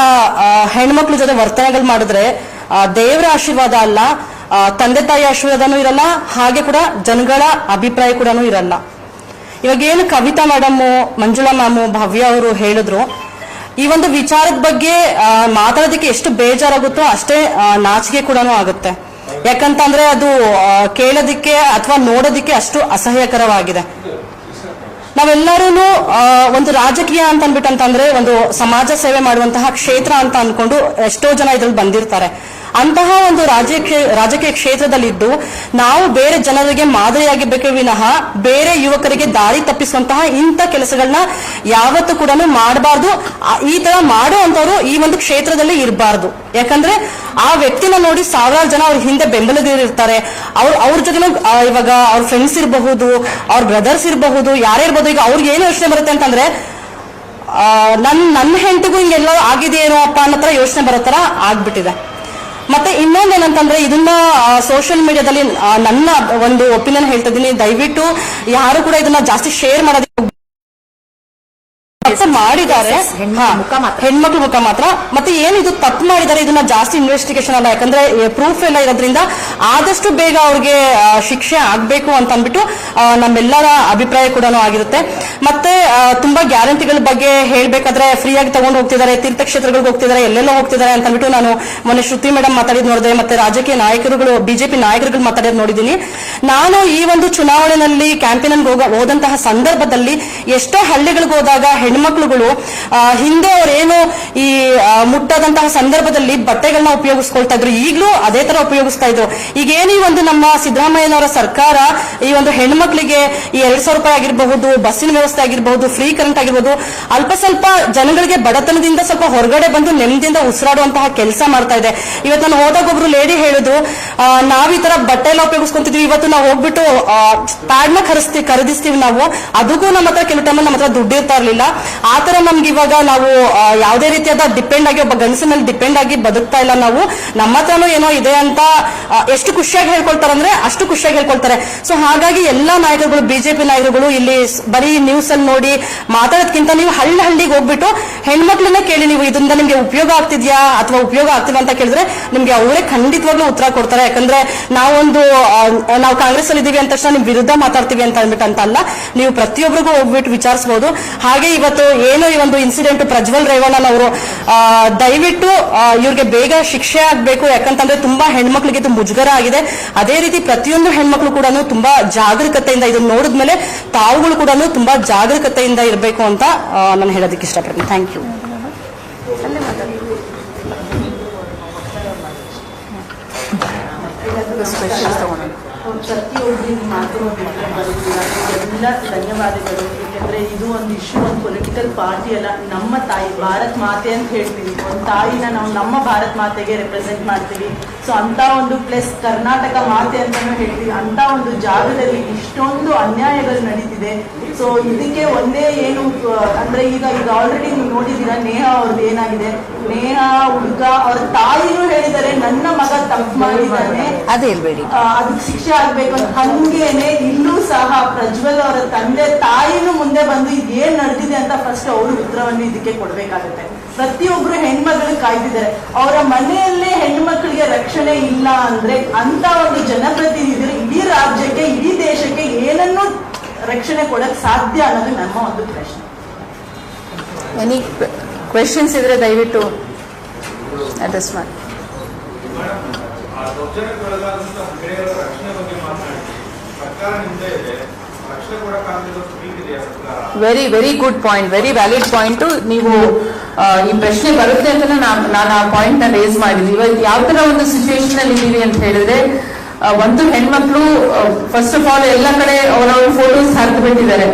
ಹೆಣ್ಮಕ್ಳ ಜೊತೆ ವರ್ತನೆಗಳು ಮಾಡಿದ್ರೆ ದೇವರ ಆಶೀರ್ವಾದ ಅಲ್ಲ, ತಂದೆ ತಾಯಿ ಆಶೀರ್ವಾದನೂ ಇರಲ್ಲ, ಹಾಗೆ ಕೂಡ ಜನಗಳ ಅಭಿಪ್ರಾಯ ಕೂಡ ಇರಲ್ಲ. ಇವಾಗ ಏನು ಕವಿತಾ ಮೇಡಮು, ಮಂಜುಳಾ ಮ್ಯಾಮು, ಭವ್ಯ ಅವರು ಹೇಳಿದ್ರು, ಈ ಒಂದು ವಿಚಾರದ ಬಗ್ಗೆ ಮಾತಾಡೋದಕ್ಕೆ ಎಷ್ಟು ಬೇಜಾರಾಗುತ್ತೋ ಅಷ್ಟೇ ನಾಚಿಕೆ ಕೂಡ ಆಗುತ್ತೆ. ಯಾಕಂತಂದ್ರೆ ಅದು ಕೇಳೋದಿಕ್ಕೆ ಅಥವಾ ನೋಡೋದಿಕ್ಕೆ ಅಷ್ಟು ಅಸಹ್ಯಕರವಾಗಿದೆ. ನಾವೆಲ್ಲರೂ ಒಂದು ರಾಜಕೀಯ ಅಂತ ಅಂದ್ಬಿಟ್ಟಂತಂದ್ರೆ ಒಂದು ಸಮಾಜ ಸೇವೆ ಮಾಡುವಂತಹ ಕ್ಷೇತ್ರ ಅಂತ ಅನ್ಕೊಂಡು ಎಷ್ಟೋ ಜನ ಇದ್ರಲ್ಲಿ ಬಂದಿರ್ತಾರೆ. ಅಂತಹ ಒಂದು ರಾಜಕೀಯ ಕ್ಷೇತ್ರದಲ್ಲಿದ್ದು ನಾವು ಬೇರೆ ಜನರಿಗೆ ಮಾದರಿಯಾಗಿ ಬೇಕೇ ವಿನಃ ಬೇರೆ ಯುವಕರಿಗೆ ದಾರಿ ತಪ್ಪಿಸುವಂತಹ ಇಂಥ ಕೆಲಸಗಳನ್ನ ಯಾವತ್ತೂ ಕೂಡ ಮಾಡಬಾರ್ದು. ಈ ತರ ಮಾಡುವಂತವ್ರು ಈ ಒಂದು ಕ್ಷೇತ್ರದಲ್ಲಿ ಇರಬಾರ್ದು. ಯಾಕಂದ್ರೆ ಆ ವ್ಯಕ್ತಿನ ನೋಡಿ ಸಾವಿರಾರು ಜನ ಅವ್ರ ಹಿಂದೆ ಬೆಂಬಲದಿರ್ತಾರೆ. ಅವ್ರ ಜೊತೆ ಇವಾಗ ಅವ್ರ ಫ್ರೆಂಡ್ಸ್ ಇರಬಹುದು, ಅವ್ರ ಬ್ರದರ್ಸ್ ಇರಬಹುದು, ಯಾರೇ ಇರ್ಬೋದು. ಈಗ ಅವ್ರಿಗೆ ಏನು ಯೋಚನೆ ಬರುತ್ತೆ ಅಂತಂದ್ರೆ ನನ್ನ ಹೆಂಡತಿಗೂ ಹಿಂಗೆಲ್ಲ ಆಗಿದೆಯೇನೋ ಅಪ್ಪ ಅನ್ನೋ ತರ ಯೋಚನೆ ಬರೋ ತರ ಆಗ್ಬಿಟ್ಟಿದೆ. ಮತ್ತೆ ಇನ್ನೊಂದೇನಂತಂದ್ರೆ ಇದನ್ನ ಸೋಷಿಯಲ್ ಮೀಡಿಯಾದಲ್ಲಿ ನನ್ನ ಒಂದು ಒಪಿನಿಯನ್ ಹೇಳ್ತಾ ಇದ್ದೀನಿ, ದಯವಿಟ್ಟು ಯಾರು ಕೂಡ ಇದನ್ನ ಜಾಸ್ತಿ ಶೇರ್ ಮಾಡೋದಕ್ಕೆ ಮಾಡಿದ್ದಾರೆ ಹೆಣ್ಮಕ್ಳು ಮುಖ ಮಾತ್ರ. ಮತ್ತೆ ಏನಿದು ತಪ್ಪು ಮಾಡಿದ್ದಾರೆ ಇದನ್ನ ಜಾಸ್ತಿ ಇನ್ವೆಸ್ಟಿಗೇಷನ್ ಅಲ್ಲ, ಯಾಕಂದ್ರೆ ಪ್ರೂಫ್ ಎಲ್ಲ ಇರೋದ್ರಿಂದ ಆದಷ್ಟು ಬೇಗ ಅವ್ರಿಗೆ ಶಿಕ್ಷೆ ಆಗ್ಬೇಕು ಅಂತ ಅಂದ್ಬಿಟ್ಟು ನಮ್ಮೆಲ್ಲರ ಅಭಿಪ್ರಾಯ ಕೂಡ ಆಗಿರುತ್ತೆ. ಮತ್ತೆ ತುಂಬಾ ಗ್ಯಾರಂಟಿಗಳ ಬಗ್ಗೆ ಹೇಳ್ಬೇಕಾದ್ರೆ ಫ್ರೀ ಆಗಿ ತಗೊಂಡು ಹೋಗ್ತಿದ್ದಾರೆ, ತೀರ್ಥಕ್ಷೇತ್ರಗಳಿಗೆ ಹೋಗ್ತಿದ್ದಾರೆ, ಎಲ್ಲೆಲ್ಲೋ ಹೋಗ್ತಿದ್ದಾರೆ ಅಂತ ಅಂದ್ಬಿಟ್ಟು ನಾನು ಮೊನ್ನೆ ಶ್ರುತಿ ಮೇಡಮ್ ಮಾತಾಡಿದ್ ನೋಡಿದೆ, ಮತ್ತೆ ರಾಜಕೀಯ ನಾಯಕರುಗಳು ಬಿಜೆಪಿ ನಾಯಕರುಗಳು ಮಾತಾಡೋದು ನೋಡಿದ್ದೀನಿ. ನಾನು ಈ ಒಂದು ಚುನಾವಣೆಯಲ್ಲಿ ಕ್ಯಾಂಪೇನ್ ಹೋದಂತಹ ಸಂದರ್ಭದಲ್ಲಿ ಎಷ್ಟೋ ಹಳ್ಳಿಗಳಿಗೆ ಹೋದಾಗ ಹೆಣ್ಮಕ್ಳುಗಳು ಹಿಂದೆ ಅವರೇನು ಈ ಮುಟ್ಟದಂತಹ ಸಂದರ್ಭದಲ್ಲಿ ಬಟ್ಟೆಗಳನ್ನ ಉಪಯೋಗಿಸ್ಕೊಳ್ತಾ ಇದ್ರು, ಈಗಲೂ ಅದೇ ತರ ಉಪಯೋಗಿಸ್ತಾ ಇದ್ರು. ಈಗೇನು ಈ ಒಂದು ನಮ್ಮ ಸಿದ್ದರಾಮಯ್ಯನವರ ಸರ್ಕಾರ ಈ ಒಂದು ಹೆಣ್ಮಕ್ಳಿಗೆ ಈ 2,000 ರೂಪಾಯಿ ಆಗಿರಬಹುದು, ಬಸ್ಸಿನ ವ್ಯವಸ್ಥೆ ಆಗಿರಬಹುದು, ಫ್ರೀ ಕರೆಂಟ್ ಆಗಿರಬಹುದು, ಅಲ್ಪ ಸ್ವಲ್ಪ ಜನಗಳಿಗೆ ಬಡತನದಿಂದ ಸ್ವಲ್ಪ ಹೊರಗಡೆ ಬಂದು ನೆಮ್ಮದಿಯಿಂದ ಉಸಿರಾಡುವಂತಹ ಕೆಲಸ ಮಾಡ್ತಾ ಇದೆ. ಇವತ್ತು ನಾನು ಹೋದಾಗ ಒಬ್ರು ಲೇಡಿ ಹೇಳಿದ್ರು, ನಾವ್ ಈ ತರ ಬಟ್ಟೆ ಎಲ್ಲ ಉಪಯೋಗಿಸ್ಕೊಂತಿದ್ವಿ, ಇವತ್ತು ನಾವು ಹೋಗ್ಬಿಟ್ಟು ಪ್ಯಾಡ್ ನ ಖರೀದಿಸ್ತೀವಿ ನಾವು, ಅದಕ್ಕೂ ನಮ್ಮ ಹತ್ರ ಕೆಲವು ಟೈಮಲ್ಲಿ ನಮ್ಮ ಹತ್ರ ದುಡ್ಡು ಇರ್ತಾ ಇರ್ಲಿಲ್ಲ. ಆತರ ನಮ್ಗೆ ಇವಾಗ ನಾವು ಯಾವುದೇ ರೀತಿಯಾದ ಡಿಪೆಂಡ್ ಆಗಿ ಒಬ್ಬ ಗಂಡಸಿನ ಮೇಲೆ ಡಿಪೆಂಡ್ ಆಗಿ ಬದುಕ್ತಾ ಇಲ್ಲ. ನಾವು ನಮ್ಮ ಹತ್ರನೂ ಏನೋ ಇದೆ ಅಂತ ಎಷ್ಟು ಖುಷಿಯಾಗಿ ಹೇಳ್ಕೊಳ್ತಾರೆ ಅಂದ್ರೆ ಅಷ್ಟು ಖುಷಿಯಾಗಿ ಹೇಳ್ಕೊಳ್ತಾರೆ. ಸೊ ಹಾಗಾಗಿ ಎಲ್ಲಾ ನಾಯಕರುಗಳು, ಬಿಜೆಪಿ ನಾಯಕರುಗಳು ಇಲ್ಲಿ ಬರೀ ನ್ಯೂಸ್ ಅಲ್ಲಿ ನೋಡಿ ಮಾತಾಡೋದಕ್ಕಿಂತ ನೀವು ಹಳ್ಳಿಗೆ ಹೋಗ್ಬಿಟ್ಟು ಹೆಣ್ಮಕ್ಳನ್ನ ಕೇಳಿ, ನೀವು ಇದರಿಂದ ನಿಮ್ಗೆ ಉಪಯೋಗ ಆಗ್ತಿದ್ಯಾ ಅಥವಾ ಉಪಯೋಗ ಆಗ್ತಿಲ್ಲ ಅಂತ ಕೇಳಿದ್ರೆ ನಿಮ್ಗೆ ಅವರೇ ಖಂಡಿತವಾಗ್ಲೂ ಉತ್ತರ ಕೊಡ್ತಾರೆ. ಯಾಕಂದ್ರೆ ನಾವು ಕಾಂಗ್ರೆಸ್ ಅಲ್ಲಿ ಇದೀವಿ ಅಂತ ತಕ್ಷಣ ನಿಮ್ ವಿರುದ್ಧ ಮಾತಾಡ್ತೀವಿ ಅಂತ ಅಂದ್ಬಿಟ್ಟು ಅಂತ ಅಲ್ಲ, ನೀವು ಪ್ರತಿಯೊಬ್ಬರಿಗೂ ಹೋಗ್ಬಿಟ್ಟು ವಿಚಾರಿಸಬಹುದು. ಹಾಗೆ ಇವತ್ತು ಏನು ಈ ಒಂದು ಇನ್ಸಿಡೆಂಟ್ ಪ್ರಜ್ವಲ್ ರೇವಣ್ಣನವರು ದಯವಿಟ್ಟು ಇವ್ರಿಗೆ ಬೇಗ ಶಿಕ್ಷೆ ಆಗ್ಬೇಕು. ಯಾಕಂತಂದ್ರೆ ತುಂಬಾ ಹೆಣ್ಮಕ್ಳಿಗೆ ಇದು ಮುಜುಗರ ಆಗಿದೆ. ಅದೇ ರೀತಿ ಪ್ರತಿಯೊಂದು ಹೆಣ್ಮಕ್ಳು ಕೂಡ ತುಂಬಾ ಜಾಗರೂಕತೆಯಿಂದ ಇದನ್ನ ನೋಡಿದ್ಮೇಲೆ ತಾವುಗಳು ಕೂಡ ತುಂಬಾ ಜಾಗರೂಕತೆಯಿಂದ ಇರಬೇಕು ಅಂತ ನಾನು ಹೇಳೋದಕ್ಕೆ ಇಷ್ಟಪಡ್ತೀನಿ. Thank you. ಪ್ರತಿಯೊಬ್ಬರಿಗೆ ಎಲ್ಲ ಧನ್ಯವಾದಗಳು. ಯಾಕೆಂದ್ರೆ ಇದು ಒಂದು ಇಶ್ಯೂ, ಒಂದು ಪೊಲಿಟಿಕಲ್ ಪಾರ್ಟಿ ಅಲ್ಲ, ನಮ್ಮ ತಾಯಿ ಭಾರತ್ ಮಾತೆ ಅಂತ ಹೇಳ್ತೀವಿ. ಒಂದು ತಾಯಿನ ನಾವು ನಮ್ಮ ಭಾರತ್ ಮಾತೆಗೆ ರೆಪ್ರೆಸೆಂಟ್ ಮಾಡ್ತೀವಿ. ಸೊ ಅಂತ ಒಂದು ಪ್ಲೇಸ್ ಕರ್ನಾಟಕ ಮಾತೆ ಅಂತಾನು ಹೇಳ್ತೀವಿ. ಅಂತ ಒಂದು ಜಾಗದಲ್ಲಿ ಇಷ್ಟೊಂದು ಅನ್ಯಾಯಗಳು ನಡೀತಿದೆ. ಸೊ ಇದಕ್ಕೆ ಒಂದೇ ಏನು ಅಂದ್ರೆ ಈಗ ಆಲ್ರೆಡಿ ನೀವು ನೋಡಿದ್ದೀರಾ ನೇಹಾ ಅವ್ರದ್ದು ಏನಾಗಿದೆ. ನೇಹಾ ಹುಡುಗ ಅವ್ರ ತಾಯಿನೂ ಹೇಳಿದ್ದಾರೆ ನನ್ನ ಮಗ ತಪ್ಪು ಮಾಡಿದ್ದಾನೆ, ಅದೇ ಹೇಳ್ಬೇಡಿ, ಅದಕ್ಕೆ ಶಿಕ್ಷೆ ಆಗ್ಬೇಕು ಅಂತ. ಹಂಗೇನೆ ಇಲ್ಲೂ ಸಹ ಪ್ರಜ್ವಲ್ ಅವರ ತಂದೆ ತಾಯಿನೂ ಮುಂದೆ ಬಂದು ಏನ್ ನಡೆದಿದೆ ಅಂತ ಫಸ್ಟ್ ಅವರು ಉತ್ತರವನ್ನು ಇದಕ್ಕೆ ಕೊಡ್ಬೇಕಾಗುತ್ತೆ. ಪ್ರತಿಯೊಬ್ರು ಹೆಣ್ಮಕ್ಳು ಕಾಯ್ದಿದ್ದಾರೆ. ಅವರ ಮನೆಯಲ್ಲೇ ಹೆಣ್ಮಕ್ಳಿಗೆ ರಕ್ಷಣೆ ಇಲ್ಲ ಅಂದ್ರೆ ಅಂತ ಒಂದು ಜನಪ್ರತಿನಿಧಿಗಳು ಇಡೀ ರಾಜ್ಯಕ್ಕೆ, ಇಡೀ ದೇಶಕ್ಕೆ ಏನನ್ನೂ ರಕ್ಷಣೆ ಕೊಡಕ್ ಸಾಧ್ಯ ಅನ್ನೋದು ನಮ್ಮ ಒಂದು ಪ್ರಶ್ನೆ. ಎನಿ ಕ್ವೆಶನ್ಸ್ ಇದ್ರೆ ದಯವಿಟ್ಟು ಅಡ್ರೆಸ್ ಮಾಡಿ. Very good point, very valid point. ನೀವು ಈ ಪ್ರಶ್ನೆ ಬರುತ್ತೆ ಅಂತ ನಾನು ಆ ಪಾಯಿಂಟ್ ನ ರೇಸ್ ಮಾಡಿದ್ವಿ. ಇವತ್ತು ಯಾವ ತರ ಒಂದು ಸಿಚುವೇಶನ್ ಅಲ್ಲಿ ಇದೀವಿ ಅಂತ ಹೇಳಿದ್ರೆ, ಒಂದು ಹೆಣ್ಮಕ್ಳು ಫಸ್ಟ್ ಆಫ್ ಆಲ್ ಎಲ್ಲ ಕಡೆ ಅವರವ್ರ ಫೋಟೋಸ್ ಹಾಕಿ ಬಿಟ್ಟಿದ್ದಾರೆ.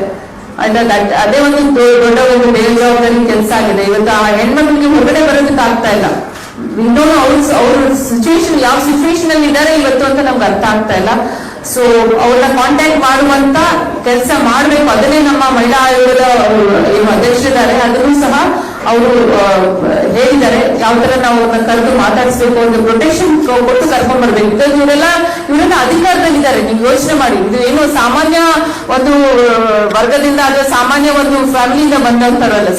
ಅದೇ ಒಂದು ದೊಡ್ಡ ಒಂದು ಬೇಜವಾಬ್ದಾರಿ ಕೆಲಸ ಆಗಿದೆ. ಇವತ್ತು ಆ ಹೆಣ್ಮಕ್ಳಿಗೆ ಹೊರಗಡೆ ಬರೋದಕ್ಕೆ ಆಗ್ತಾ ಇಲ್ಲ. ಇನ್ನೊಂದು ಅವ್ರ ಸಿಚುವೇಶನ್ ಯಾವ ಸಿಚುವೇಶನ್ ಅಲ್ಲಿ ಇದ್ದಾರೆ ಇವತ್ತು ಅಂತ ನಮ್ಗೆ ಅರ್ಥ ಆಗ್ತಾ ಇಲ್ಲ. ಸೊ ಅವ್ರನ್ನ ಕಾಂಟ್ಯಾಕ್ಟ್ ಮಾಡುವಂತ ಕೆಲಸ ಮಾಡ್ಬೇಕು. ಅದನ್ನೇ ನಮ್ಮ ಮಹಿಳಾ ಆಯೋಗದ ಏನು ಅಧ್ಯಕ್ಷರಿದ್ದಾರೆ ಅದನ್ನು ಸಹ ಅವರು ಹೇಳಿದ್ದಾರೆ, ಯಾವ ತರ ನಾವು ಅವ್ರನ್ನ ಕರೆದು ಮಾತಾಡಿಸ್ಬೇಕು, ಒಂದು ಪ್ರೊಟೆಕ್ಷನ್ ಕೊಟ್ಟು ಕರ್ಕೊಂಡ್ ಬರ್ಬೇಕು. ಬಿಕಾಸ್ ಇವರೆಲ್ಲ ಅಧಿಕಾರದಲ್ಲಿದ್ದಾರೆ. ನೀವು ಯೋಚನೆ ಮಾಡಿ, ಇದು ಏನು ಸಾಮಾನ್ಯ ಒಂದು ವರ್ಗದಿಂದ ಅಥವಾ ಸಾಮಾನ್ಯ ಒಂದು ಫ್ಯಾಮಿಲಿಯಿಂದ ಬಂದಂತರಲ್ಲ.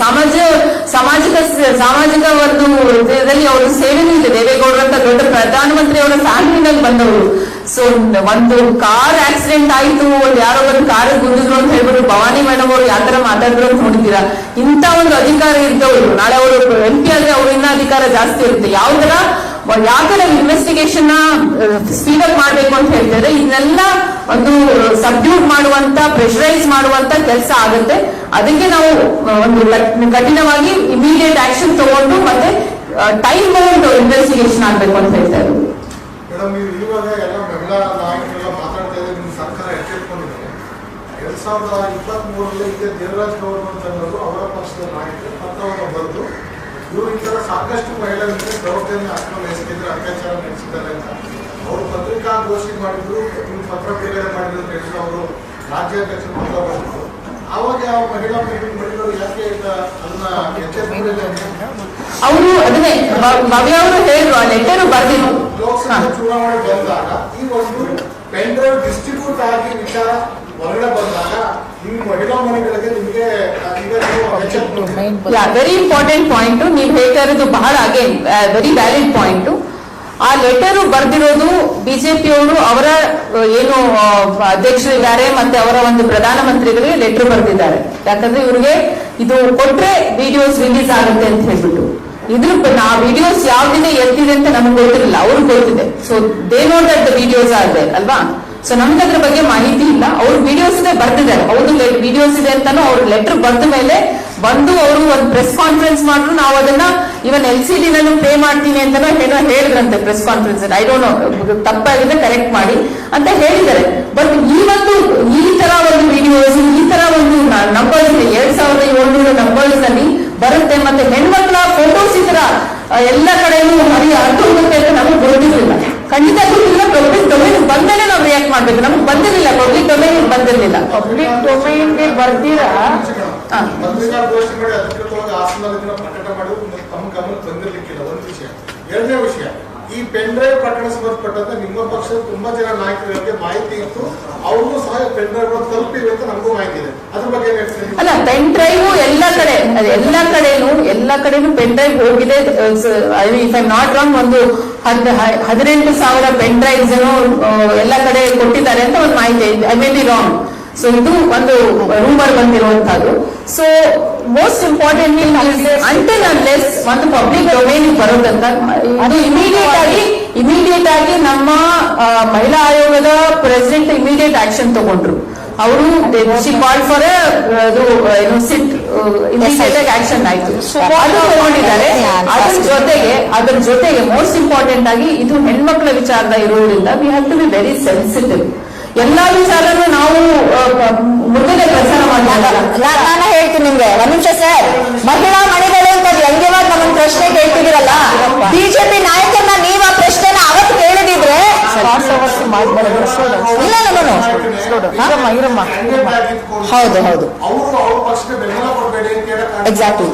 ಸಾಮಾಜಿಕ ಒಂದು ಇದರಲ್ಲಿ ಅವರ ಸೇವೆನೂ ಇದೆ. ದೇವೇಗೌಡರಂತ ದೊಡ್ಡ ಪ್ರಧಾನಮಂತ್ರಿ ಅವರ ಫ್ಯಾಮಿಲಿನಲ್ಲಿ ಬಂದವರು. ಸೊ ಒಂದು ಕಾರ್ ಆಕ್ಸಿಡೆಂಟ್ ಆಯ್ತು, ಯಾರೋ ಒಂದು ಕಾರ್ ಗುದ್ದಿದ್ರು ಅಂತ ಹೇಳ್ಬಿಟ್ಟು ಭವಾನಿ ಮೇಡಮ್ ಅವರು ಯಾವ ತರ ಮಾತಾಡಿದ್ರು ಅಂತ ನೋಡಿದ್ದೀರಾ. ಇಂಥ ಒಂದು ಅಧಿಕಾರ ಇದ್ದವರು ನಾಳೆ ಅವರು MP ಆದ್ರೆ ಅವ್ರ ಇನ್ನ ಅಧಿಕಾರ ಜಾಸ್ತಿ ಇರುತ್ತೆ. ಯಾವ ತರ ಇನ್ವೆಸ್ಟಿಗೇಷನ್ ಸ್ಪೀಡ್ ಅಪ್ ಮಾಡ್ಬೇಕು ಅಂತ ಹೇಳ್ತಾರೆ. ಇದನ್ನೆಲ್ಲ ಒಂದು ಸಬ್ಡ್ಯೂಟ್ ಮಾಡುವಂತ, ಪ್ರೆಷರೈಸ್ ಮಾಡುವಂತ ಕೆಲಸ ಆಗುತ್ತೆ. ಅದಕ್ಕೆ ನಾವು ಒಂದು ಕಠಿಣವಾಗಿ ಇಮಿಡಿಯೇಟ್ ಆಕ್ಷನ್ ತಗೊಂಡು ಮತ್ತೆ ಟೈಮ್ ಬೌಂಡ್ ಇನ್ವೆಸ್ಟಿಗೇಷನ್ ಆಗ್ಬೇಕು ಅಂತ ಹೇಳ್ತಾ ಇದ್ರು. ಮೇಡಮ್, ನೀವು ಇವಾಗ ಎಲ್ಲ ಮಹಿಳಾ ನಾಯಕರೆಲ್ಲ ಮಾತಾಡ್ತಾ ಇದ್ರೆ ನಿಮ್ಮ ಸರ್ಕಾರ ಎಚ್ಚೆತ್ಕೊಂಡಿದ್ದಾರೆ. 2023ರಲ್ಲಿ ಇದೇ ದೇವರಾಜ್ ಗೌಡ್ರು ಅಂತ ಅನ್ನೋರು ಅವರ ಪಕ್ಷದ ನಾಯಕರು ಪತ್ರವನ್ನು ಬರೆದು ಇವರು ಈ ಥರ ಸಾಕಷ್ಟು ಮಹಿಳೆಯರ ಮೇಲೆ ದೌರ್ಜನ್ಯ ಅಕ್ರಮ ಎಸಗಿದ್ರೆ ಅತ್ಯಾಚಾರ ನಡೆಸಿದ್ದಾರೆ ಅಂತ ಅವರು ಪತ್ರಿಕಾಗೋಷ್ಠಿ ಮಾಡಿದ್ರು, ಪತ್ರ ಬಿಡುಗಡೆ ಮಾಡಿದ್ರು ಅಂತ ಹೇಳಿ ಅವರು ರಾಜ್ಯಾಧ್ಯಕ್ಷರು ಪತ್ರ ಬರೆದಿದ್ರು. ಆವಾಗ ಯಾವ ಮಹಿಳಾ ಮಹಿಳೆಯರು ಯಾಕೆ ಅದನ್ನ ಎಚ್ಚೆತ್ಕೊಂಡಿಲ್ಲ? ಅವರು ಅದನ್ನೇ ಭವ್ಯ ಅವರು ಹೇಳಿದ್ರು, ಆ ಲೆಟರ್ ಬರೆದಿದ್ರು. ಲೋಕಸಭೆ ಚುನಾವಣೆ ಬಂದಾಗ ಈ ಒಂದು ಪೆನ್ ಡ್ರೈವ್ ಡಿಸ್ಟ್ರಿಬ್ಯೂಟ್ ಆಗಿ ವಿಚಾರ ಹೊರಗಡೆ ಬಂದಾಗ ಈ ಮಹಿಳಾ ಮನೆಗಳಿಗೆ ನಿಮಗೆ ವೆರಿ ಇಂಪಾರ್ಟೆಂಟ್ ಪಾಯಿಂಟ್ ನೀವು ಹೇಳ್ತಾ ಇರೋದು ಬಹಳ ಅಗೇನ್ ವೆರಿ ವ್ಯಾಲಿಡ್ ಪಾಯಿಂಟ್. ಆ ಲೆಟರ್ ಬರ್ದಿರೋದು ಬಿಜೆಪಿಯವರು ಅವರ ಏನು ಅಧ್ಯಕ್ಷರಿದ್ದಾರೆ ಮತ್ತೆ ಅವರ ಒಂದು ಪ್ರಧಾನಮಂತ್ರಿಗಳಿಗೆ ಲೆಟರ್ ಬರೆದಿದ್ದಾರೆ. ಯಾಕಂದ್ರೆ ಇವ್ರಿಗೆ ಇದು ಕೊಟ್ರೆ ವಿಡಿಯೋಸ್ ರಿಲೀಸ್ ಆಗುತ್ತೆ ಅಂತ ಹೇಳ್ಬಿಟ್ಟು ಇದ್ರ ವಿಡಿಯೋಸ್ ಯಾವ ದಿನ ಎತ್ತಿದೆ ಅಂತ ನಮ್ಗೆ ಗೊತ್ತಿರಲಿಲ್ಲ, ಅವ್ರಿಗೆ ಗೊತ್ತಿದೆ. So they know that the videos ಆಗಿದೆ ಅಲ್ವಾ. ಸೊ ನಮ್ಗೆ ಅದ್ರ ಬಗ್ಗೆ ಮಾಹಿತಿ ಇಲ್ಲ. ಅವ್ರು ವಿಡಿಯೋಸ್ ಇದೆ ಬರ್ದಿದ್ದಾರೆ, ಹೌದು ವಿಡಿಯೋಸ್ ಇದೆ ಅಂತಾನು ಅವ್ರ ಲೆಟರ್ ಬಂದ ಮೇಲೆ ಬಂದು ಅವರು ಒಂದು ಪ್ರೆಸ್ ಕಾನ್ಫರೆನ್ಸ್ ಮಾಡಿದ್ರು. ನಾವು ಅದನ್ನ ಇವನ್ LCD ನಲ್ಲೂ ಪೇ ಮಾಡ್ತೀನಿ ಅಂತಾನೋ ಏನೋ ಹೇಳಿದ್ರಂತೆ press conference. I don't know, ತಪ್ಪಾಗಿದೆ ಕರೆಕ್ಟ್ ಮಾಡಿ ಅಂತ ಹೇಳಿದ್ದಾರೆ. ಬಟ್ ಈ ತರ ಒಂದು ವಿಡಿಯೋಸ್, ಈ ತರ ಒಂದು ನಂಬರ್ಸ್ 2700 ನಂಬರ್ಸ್ ಅಲ್ಲಿ ಬರುತ್ತೆ. ಮತ್ತೆ ಹೆಣ್ಮಕ್ಳ ಫೋಟೋಸ್ ಈ ತರ ಎಲ್ಲ ಕಡೆಯೂ ಹರಿದು ಹೋಗುತ್ತೆ ಅಂತ ನಮಗೆ ಗೊತ್ತಿರಲಿಲ್ಲ, ಖಂಡಿತ ಗೊತ್ತಿಲ್ಲ. ಪಬ್ಲಿಕ್ ಡೊಮೈನ್ ಬಂದೇನೆ ನಾವು ರಿಯಾಕ್ಟ್ ಮಾಡ್ಬೇಕು. ನಮ್ಗೆ ಬಂದಿರಲಿಲ್ಲ, ಪಬ್ಲಿಕ್ ಡೊಮೈನ್ ಬಂದಿರಲಿಲ್ಲ. ಪಬ್ಲಿಕ್ ಡೊಮೈನ್ಗೆ ಬರ್ದಿರಾ ಪತ್ರಿಕಾಗೋಷ್ಠಿ ಮಾಡಿ ಅಧಿಕೃತವಾಗಿ ಹಾಸನದಲ್ಲಿ ಪ್ರಕಟ ಮಾಡೋದು ತಮ್ಮ ಗಮನಕ್ಕೆ ಬಂದಿರ್ಲಿಕ್ಕಿಲ್ಲ. ಒಂದು ವಿಷಯ. ಎರಡನೇ ವಿಷಯ, ಈ ಪೆನ್ ಡ್ರೈವ್ ಪ್ರಕರಣ ಸಂಬಂಧಪಟ್ಟಂತೆ ನಿಮ್ಮ ಪಕ್ಷದ ತುಂಬಾ ಜನ ನಾಯಕರಿಗೆ ಮಾಹಿತಿ ಇತ್ತು, ಅವ್ರಿಗೂ ಸಹ ಪೆನ್ ಡ್ರೈವ್ ತಲುಪಿವೆ ಅಂತ ನಮಗೂ ಮಾಹಿತಿ ಇದೆ. ಅದ್ರ ಬಗ್ಗೆ ಅಲ್ಲ, ಪೆನ್ ಡ್ರೈವ್ ಎಲ್ಲ ಕಡೆನೂ ಪೆನ್ ಡ್ರೈವ್ ಹೋಗಿದೆ. ಇಫ್ ಐ ನಾಟ್ ರಾಂಗ್, ಒಂದು 18,000 ಪೆನ್ ಡ್ರೈವ್ಸ್ ಎಲ್ಲ ಕಡೆ ಕೊಟ್ಟಿದ್ದಾರೆ ಅಂತ ಒಂದು ಮಾಹಿತಿ. I may be wrong. So ಇದು ಒಂದು ರೂಮರ್ ಬಂದಿರುವಂತದ್ದು. So most importantly until unless ಒಂದು ಪಬ್ಲಿಕ್ ಡೊಮೈನ್ ಬರೋದಂತ ಅದು ಇಮಿಡಿಯೇಟ್ ಆಗಿ ನಮ್ಮ ಮಹಿಳಾ ಆಯೋಗದ ಪ್ರೆಸಿಡೆಂಟ್ ಇಮಿಡಿಯೇಟ್ ಆಕ್ಷನ್ ತಗೊಂಡ್ರು. ಅವರು call for sit immediate action ಆಯ್ತು, ಅದು ತಗೊಂಡಿದ್ದಾರೆ. ಅದ್ರ ಜೊತೆಗೆ ಮೋಸ್ಟ್ ಇಂಪಾರ್ಟೆಂಟ್ ಆಗಿ ಇದು ಹೆಣ್ಮಕ್ಳ ವಿಚಾರದ ಇರೋದ್ರಿಂದ we have to be very sensitive. ಎಲ್ಲಾ ವಿಚಾರನೂ ನಾವು ಮುಂದೆ ಪ್ರಚಾರ ಮಾಡಲ್ಲ. ನಾನು ಹೇಳ್ತೀನಿ ನಿಮ್ಗೆ ಒಂದ್ ನಿಮಿಷ ಸರ್. ಮಹಿಳಾ ಮನೆಗಳು ಅಂತ ವ್ಯಂಗ್ಯವಾಗಿ ನಮ್ಮನ್ನ ಪ್ರಶ್ನೆ ಕೇಳ್ತಿದಿರಲ್ಲ, ಬಿಜೆಪಿ ನಾಯಕರನ್ನ ನೀವ್ ಆ ಪ್ರಶ್ನೆನ ಅವತ್ತು ಕೇಳಿದಿದ್ರೆ ಇಲ್ಲ ಹೌದು ಅವರು ಅವ್ರ ಪಕ್ಷಕ್ಕೆ ಬೆಂಬಲ ಕೊಡಬೇಡಿ ಅಂತ ಹೇಳಕ್ ಎಕ್ಸಾಕ್ಟ್ಲಿ.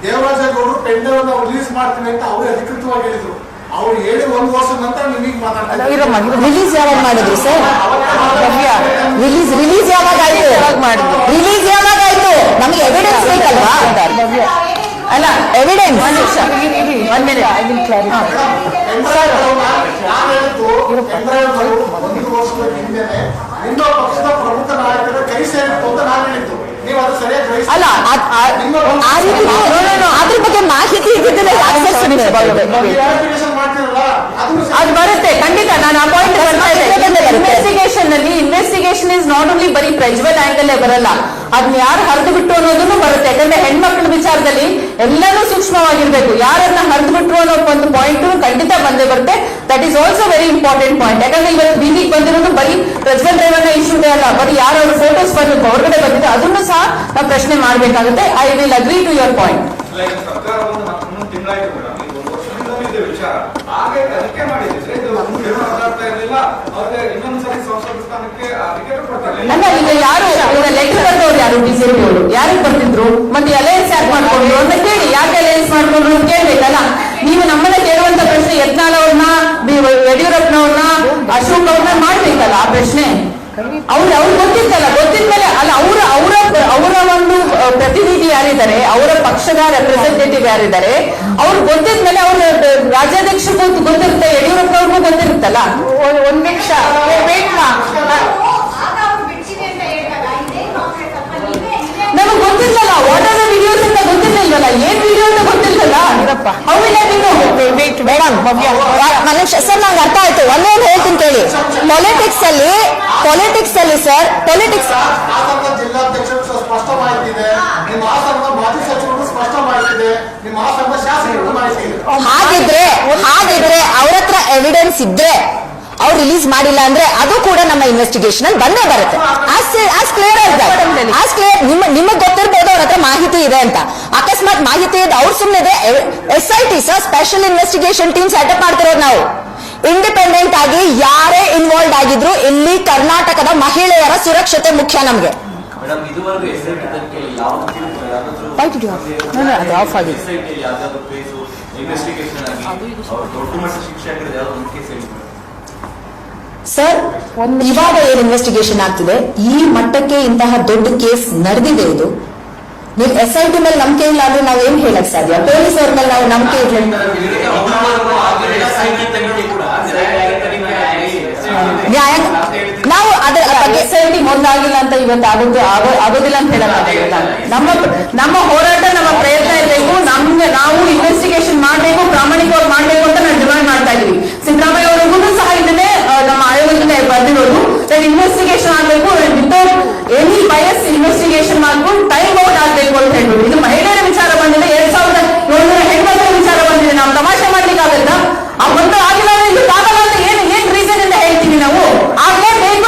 ದೇವರಾಜೇಗೌಡರು ಪೆನ್ ಡ್ರೈವ್ ರಿಲೀಸ್ ಮಾಡ್ತೀನಿ ಅಂತ ಅವರು ಅಧಿಕೃತವಾಗಿ ಹೇಳಿದ್ರು. ಅವ್ರು ಹೇಳಿ 1 ವರ್ಷ ನಂತರ ನಿಮಗೆ ಮಾತಾಡ್ತಾರೆ. ರಿಲೀಸ್ ಯಾವಾಗ ಮಾಡಿದ್ರು ಸರ್? ರಿಲೀಸ್ ಯಾವಾಗ ಆಯ್ತು? ನಮ್ಗೆ ಎವಿಡೆನ್ಸ್ ಬೇಕಲ್ವಾ? ಅಲ್ಲ, ಎವಿಡೆನ್ಸ್ ಒಂದು ವರ್ಷದ ಹಿಂದೆನೆ ನಿಮ್ಮ ಪಕ್ಷದ ಪ್ರಮುಖ ನಾಯಕರ ಕೈ ಸೇರಿತ್ತು ಅಂತ ನಾನು ಹೇಳಿದ್ದು. ನೀವು ಅದು ಸರಿಯಾಗಿ ಅಲ್ಲ, ಅದ್ರ ಬಗ್ಗೆ ಮಾಹಿತಿ ಇದ್ದಿದ್ದಿಲ್ಲ. ಅದು ಬರುತ್ತೆ ಖಂಡಿತ. ನಾನು appoint investigation is not only ಬರೀ ಪ್ರಜ್ವಲ್ ಆಂಗಲ್ ಬರಲ್ಲ, ಅದನ್ನ ಯಾರು ಹರಿದು ಬಿಟ್ಟು ಅನ್ನೋದನ್ನು ಬರುತ್ತೆ. ಯಾಕಂದ್ರೆ ಹೆಣ್ಮಕ್ಳ ವಿಚಾರದಲ್ಲಿ ಎಲ್ಲರೂ ಸೂಕ್ಷ್ಮವಾಗಿರ್ಬೇಕು. ಯಾರನ್ನ ಹರಿದು ಬಿಟ್ರು ಅನ್ನೋ ಒಂದು ಪಾಯಿಂಟ್ ಖಂಡಿತ ಬಂದೇ ಬರುತ್ತೆ. That is also very important point. ಯಾಕಂದ್ರೆ ಇವತ್ತು ಬೀದಿಗೆ ಬಂದಿರೋದು ಬರೀ ಪ್ರಜ್ವಲ್ ರೇವಣ್ಣ ಇಶ್ಯೂದೇ ಅಲ್ಲ, ಬರೀ ಯಾರು ಅವ್ರ ಫೋಟೋಸ್ ಬಂದು ಹೊರಗಡೆ ಬಂದಿದೆ ಅದನ್ನು ಸಹ ನಾವು ಪ್ರಶ್ನೆ ಮಾಡಬೇಕಾಗುತ್ತೆ. I will agree to your point. ಅಲ್ಲ, ಈಗ ಯಾರು ಲೆಟರ್ ಬರೆದವ್ರು ಯಾರು? ಬಿಜೆಪಿ ಅವರು ಯಾರಿಗೆ ಬರ್ತಿದ್ರು? ಮತ್ತೆ ಅಲಯನ್ಸ್ ಯಾಕೆ ಮಾಡ್ಕೊಂಡ್ರು ಅಂತ ಕೇಳಿ. ಯಾಕೆ ಅಲಯನ್ಸ್ ಮಾಡ್ಕೊಂಡ್ರು ಅಂತ ಕೇಳ್ಬೇಕಲ್ಲ. ನೀವು ನಮ್ಮನ್ನ ಕೇಳುವಂತ ಪ್ರಶ್ನೆ ಯತ್ನಾಳ್ ಅವ್ರನ್ನ, ಯಡಿಯೂರಪ್ಪನವ್ರನ್ನ, ಅಶೋಕ್ ಅವ್ರನ್ನ ಮಾಡ್ಬೇಕಲ್ಲ ಆ ಪ್ರಶ್ನೆ. ಅವ್ರು ಗೊತ್ತಿದ್ದಲ್ಲ, ಗೊತ್ತಿದ್ಮೇಲೆ ಅಲ್ಲ ಅವರ ಒಂದು ಪ್ರತಿನಿಧಿ ಯಾರಿದ್ದಾರೆ, ಅವರ ಪಕ್ಷದ ರೆಪ್ರೆಸೆಂಟೇಟಿವ್ ಯಾರಿದ್ದಾರೆ, ಅವ್ರು ಗೊತ್ತಿದ್ಮೇಲೆ ಅವ್ರ ರಾಜ್ಯಾಧ್ಯಕ್ಷರು ಗೊತ್ತಿರುತ್ತೆ, ಯಡಿಯೂರಪ್ಪ ಅವ್ರಿಗೂ ಗೊತ್ತಿರುತ್ತಲ್ಲ. ಒಂದ್ ನಿಮಿಷ ನಮಗ್ ಗೊತ್ತಿಲ್ಲಲ್ಲ, ವಾಟ್ ಆರ್ ದ ವಿಡಿಯೋಸ್ ಅಂತ ಗೊತ್ತಿರ್ಲಿಲ್ವಲ್ಲ, ಏನ್ ವಿಡಿಯೋ ಅಂತ ಗೊತ್ತಿಲ್ಲಲ್ಲ. ಮೇಡಮ್ ಮನುಷ್ಯ ಸರ್, ನಂಗೆ ಅರ್ಥ ಆಯ್ತು. ಒಂದೊಂದು ಹೇಳ್ತೀನಿ ಕೇಳಿ. ಪಾಲಿಟಿಕ್ಸ್ ಅಲ್ಲಿ ಸರ್, ಪಾಲಿಟಿಕ್ಸ್ ಜಿಲ್ಲಾಧ್ಯಕ್ಷರು ಸ್ಪಷ್ಟ ಮಾಹಿತಿ ಇದೆ, ನಿಮ್ಮ ಹಾಸನದ ಮಾಜಿ ಸಚಿವರು ಸ್ಪಷ್ಟ ಮಾಹಿತಿ ಗೊತ್ತಿದೆ, ನಿಮ್ಮ ಹಾಸನದ ಶಾಸಕರು ಮಾಹಿತಿ ಇದೆ. ಹಾಗಿದ್ರೆ ಅವ್ರ ಹತ್ರ ಎವಿಡೆನ್ಸ್ ಇದ್ರೆ ಅವ್ರು ರಿಲೀಸ್ ಮಾಡಿಲ್ಲ ಅಂದ್ರೆ ಅದು ಕೂಡ ನಮ್ಮ ಇನ್ವೆಸ್ಟಿಗೇಷನ್ ಅಲ್ಲಿ ಬಂದೇ ಬರುತ್ತೆ. ನಿಮಗ್ ಗೊತ್ತಿರ್ಬೋದು ಅವ್ರ ಹತ್ರ ಮಾಹಿತಿ ಇದೆ ಅಂತ. ಅಕಸ್ಮಾತ್ ಮಾಹಿತಿ ಇದೆ, ಅವ್ರು ಸುಮ್ಮನೆ SIT special investigation team setup ಮಾಡ್ತಿರೋದು ನಾವು. ಇಂಡಿಪೆಂಡೆಂಟ್ ಆಗಿ ಯಾರೇ ಇನ್ವಾಲ್ವ್ ಆಗಿದ್ರು ಇಲ್ಲಿ ಕರ್ನಾಟಕದ ಮಹಿಳೆಯರ ಸುರಕ್ಷತೆ ಮುಖ್ಯ ನಮ್ಗೆ. ಮೇಡಮ್, ಇದುವರೆಗೂ SIT ತನಿಖೆಯಲ್ಲಿ ಯಾವ್ದು ಆಫ್ ಆಗಿದೆ. ಇನ್ವೆಸ್ಟಿಗೇಷನ್ ಆಗಿ ದೊಡ್ಡ ಮಟ್ಟ ಶಿಕ್ಷೆ ಆಗಿರೋದು ಯಾವ್ದು ಒಂದು ಕೇಸ್ ಹೇಳಿ ಸರ್, ಇವಾಗ ಏನ್ ಇನ್ವೆಸ್ಟಿಗೇಷನ್ ಆಗ್ತಿದೆ, ಈ ಮಟ್ಟಕ್ಕೆ ಇಂತಹ ದೊಡ್ಡ ಕೇಸ್ ನಡೆದಿದೆ. ಇದು ನೀವು SIT ಮೇಲೆ ನಂಬಿಕೆ ಇಲ್ಲ ಅಂದ್ರೆ ನಾವ್ ಏನ್ ಹೇಳಕ್ ಸಾಧ್ಯ? ಪೊಲೀಸ್ ಅವ್ರ ಮೇಲೆ ನಾವು ನಂಬಿಕೆ ಇಲ್ಲ. ನ್ಯಾಯ ನಾವು ಅದರ ಬಗ್ಗೆ SIT ಮೊದಲಾಗಿಲ್ಲ ಅಂತ ಇವತ್ತು ಆಗೋದಿಲ್ಲ ಅಂತ ಹೇಳಕ್ಕಾಗಲ್ಲ. ನಮ್ಮ ಹೋರಾಟ, ನಮ್ಮ ಪ್ರಯತ್ನ ಇರಬೇಕು. ನಾವು ಇನ್ವೆಸ್ಟಿಗೇಷನ್ ಮಾಡಬೇಕು, ಪ್ರಾಮಾಣಿಕವಾಗಿ ಮಾಡಬೇಕು ಅಂತ ನಾವು ಡಿಮಾಂಡ್ ಮಾಡ್ತಾ ಇದೀವಿ. ಸಿದ್ದರಾಮಯ್ಯ ಅವರಿಗೂ ಸಹ ಇದನ್ನೇ ನಮ್ಮ ಆಯೋಗದಿಂದ ಬರ್ದಿರೋದು. ಇನ್ವೆಸ್ಟಿಗೇಷನ್ ಆಗಬೇಕು, ವಿತೌಟ್ ಎನಿ ಬಯಸ್ ಇನ್ವೆಸ್ಟಿಗೇಷನ್ ಮಾಡ್ಕೊಂಡು ಟೈಮ್ ಔಟ್ ಆಗ್ಬೇಕು ಅಂತ ಹೇಳ್ಬೋದು. ಇದು ಮಹಿಳೆಯರ ವಿಚಾರ ಬಂದಿದೆ, 2700 ಹೆಣ್ಮಕ್ಳ ವಿಚಾರ ಬಂದಿದೆ. ನಾವು ತಮಾಷೆ ಮಾಡ್ಲಿಕ್ಕೆ ಆಗಲ್ಲ. ಆ ಒಂದು ಆಗಿಲ್ಲ ಇದು ಆಗಲ್ಲ ಅಂತ ಏನ್ ರೀಸನ್ ಇಂದ ಹೇಳ್ತೀವಿ ನಾವು. ಆಗ್ಲೇಬೇಕು.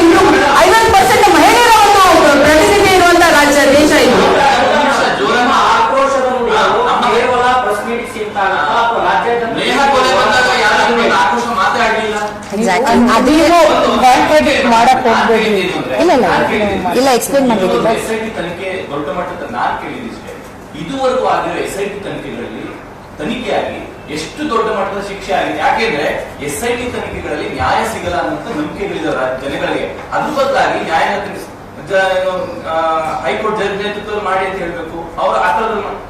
ಇದು 50% ಮಹಿಳೆಯರ ಒಂದು ಪ್ರತಿನಿಧಿ ಇರುವಂತ ರಾಜ್ಯ, ದೇಶ ಇದು. ಮಾಡಕ್ ಹೋಗ್ಬೇಡಿ. ಇಲ್ಲ ಎಕ್ಸ್ಪ್ಲೇನ್ ಮಾಡ್ಬೇಕಿಲ್ಲ. ತನಿಖೆ ದೊಡ್ಡ ಮಟ್ಟದ ನಾನ್ ಕೇಳಿದಿಷ್ಟೇ, ಇದುವರೆಗೂ ಆಗಿರೋ SIT ತನಿಖೆಗಳಲ್ಲಿ ತನಿಖೆಯಾಗಿ ಎಷ್ಟು ದೊಡ್ಡ ಮಟ್ಟದ ಶಿಕ್ಷೆ ಆಗಿದೆ? ಯಾಕೆಂದ್ರೆ SIT ತನಿಖೆಗಳಲ್ಲಿ ನ್ಯಾಯ ಸಿಗಲ್ಲ ಅನ್ನೋ ನಂಬಿಕೆಗಳಿದಾವ ಜನಗಳಿಗೆ. ಅದ್ರ ಬದಲಾಗಿ ನ್ಯಾಯ ಹೈಕೋರ್ಟ್ ಜಡ್ಜ್ ನೇತೃತ್ವ ಮಾಡಿ ಅಂತ ಹೇಳ್ಬೇಕು. ಅವ್ರು ಆ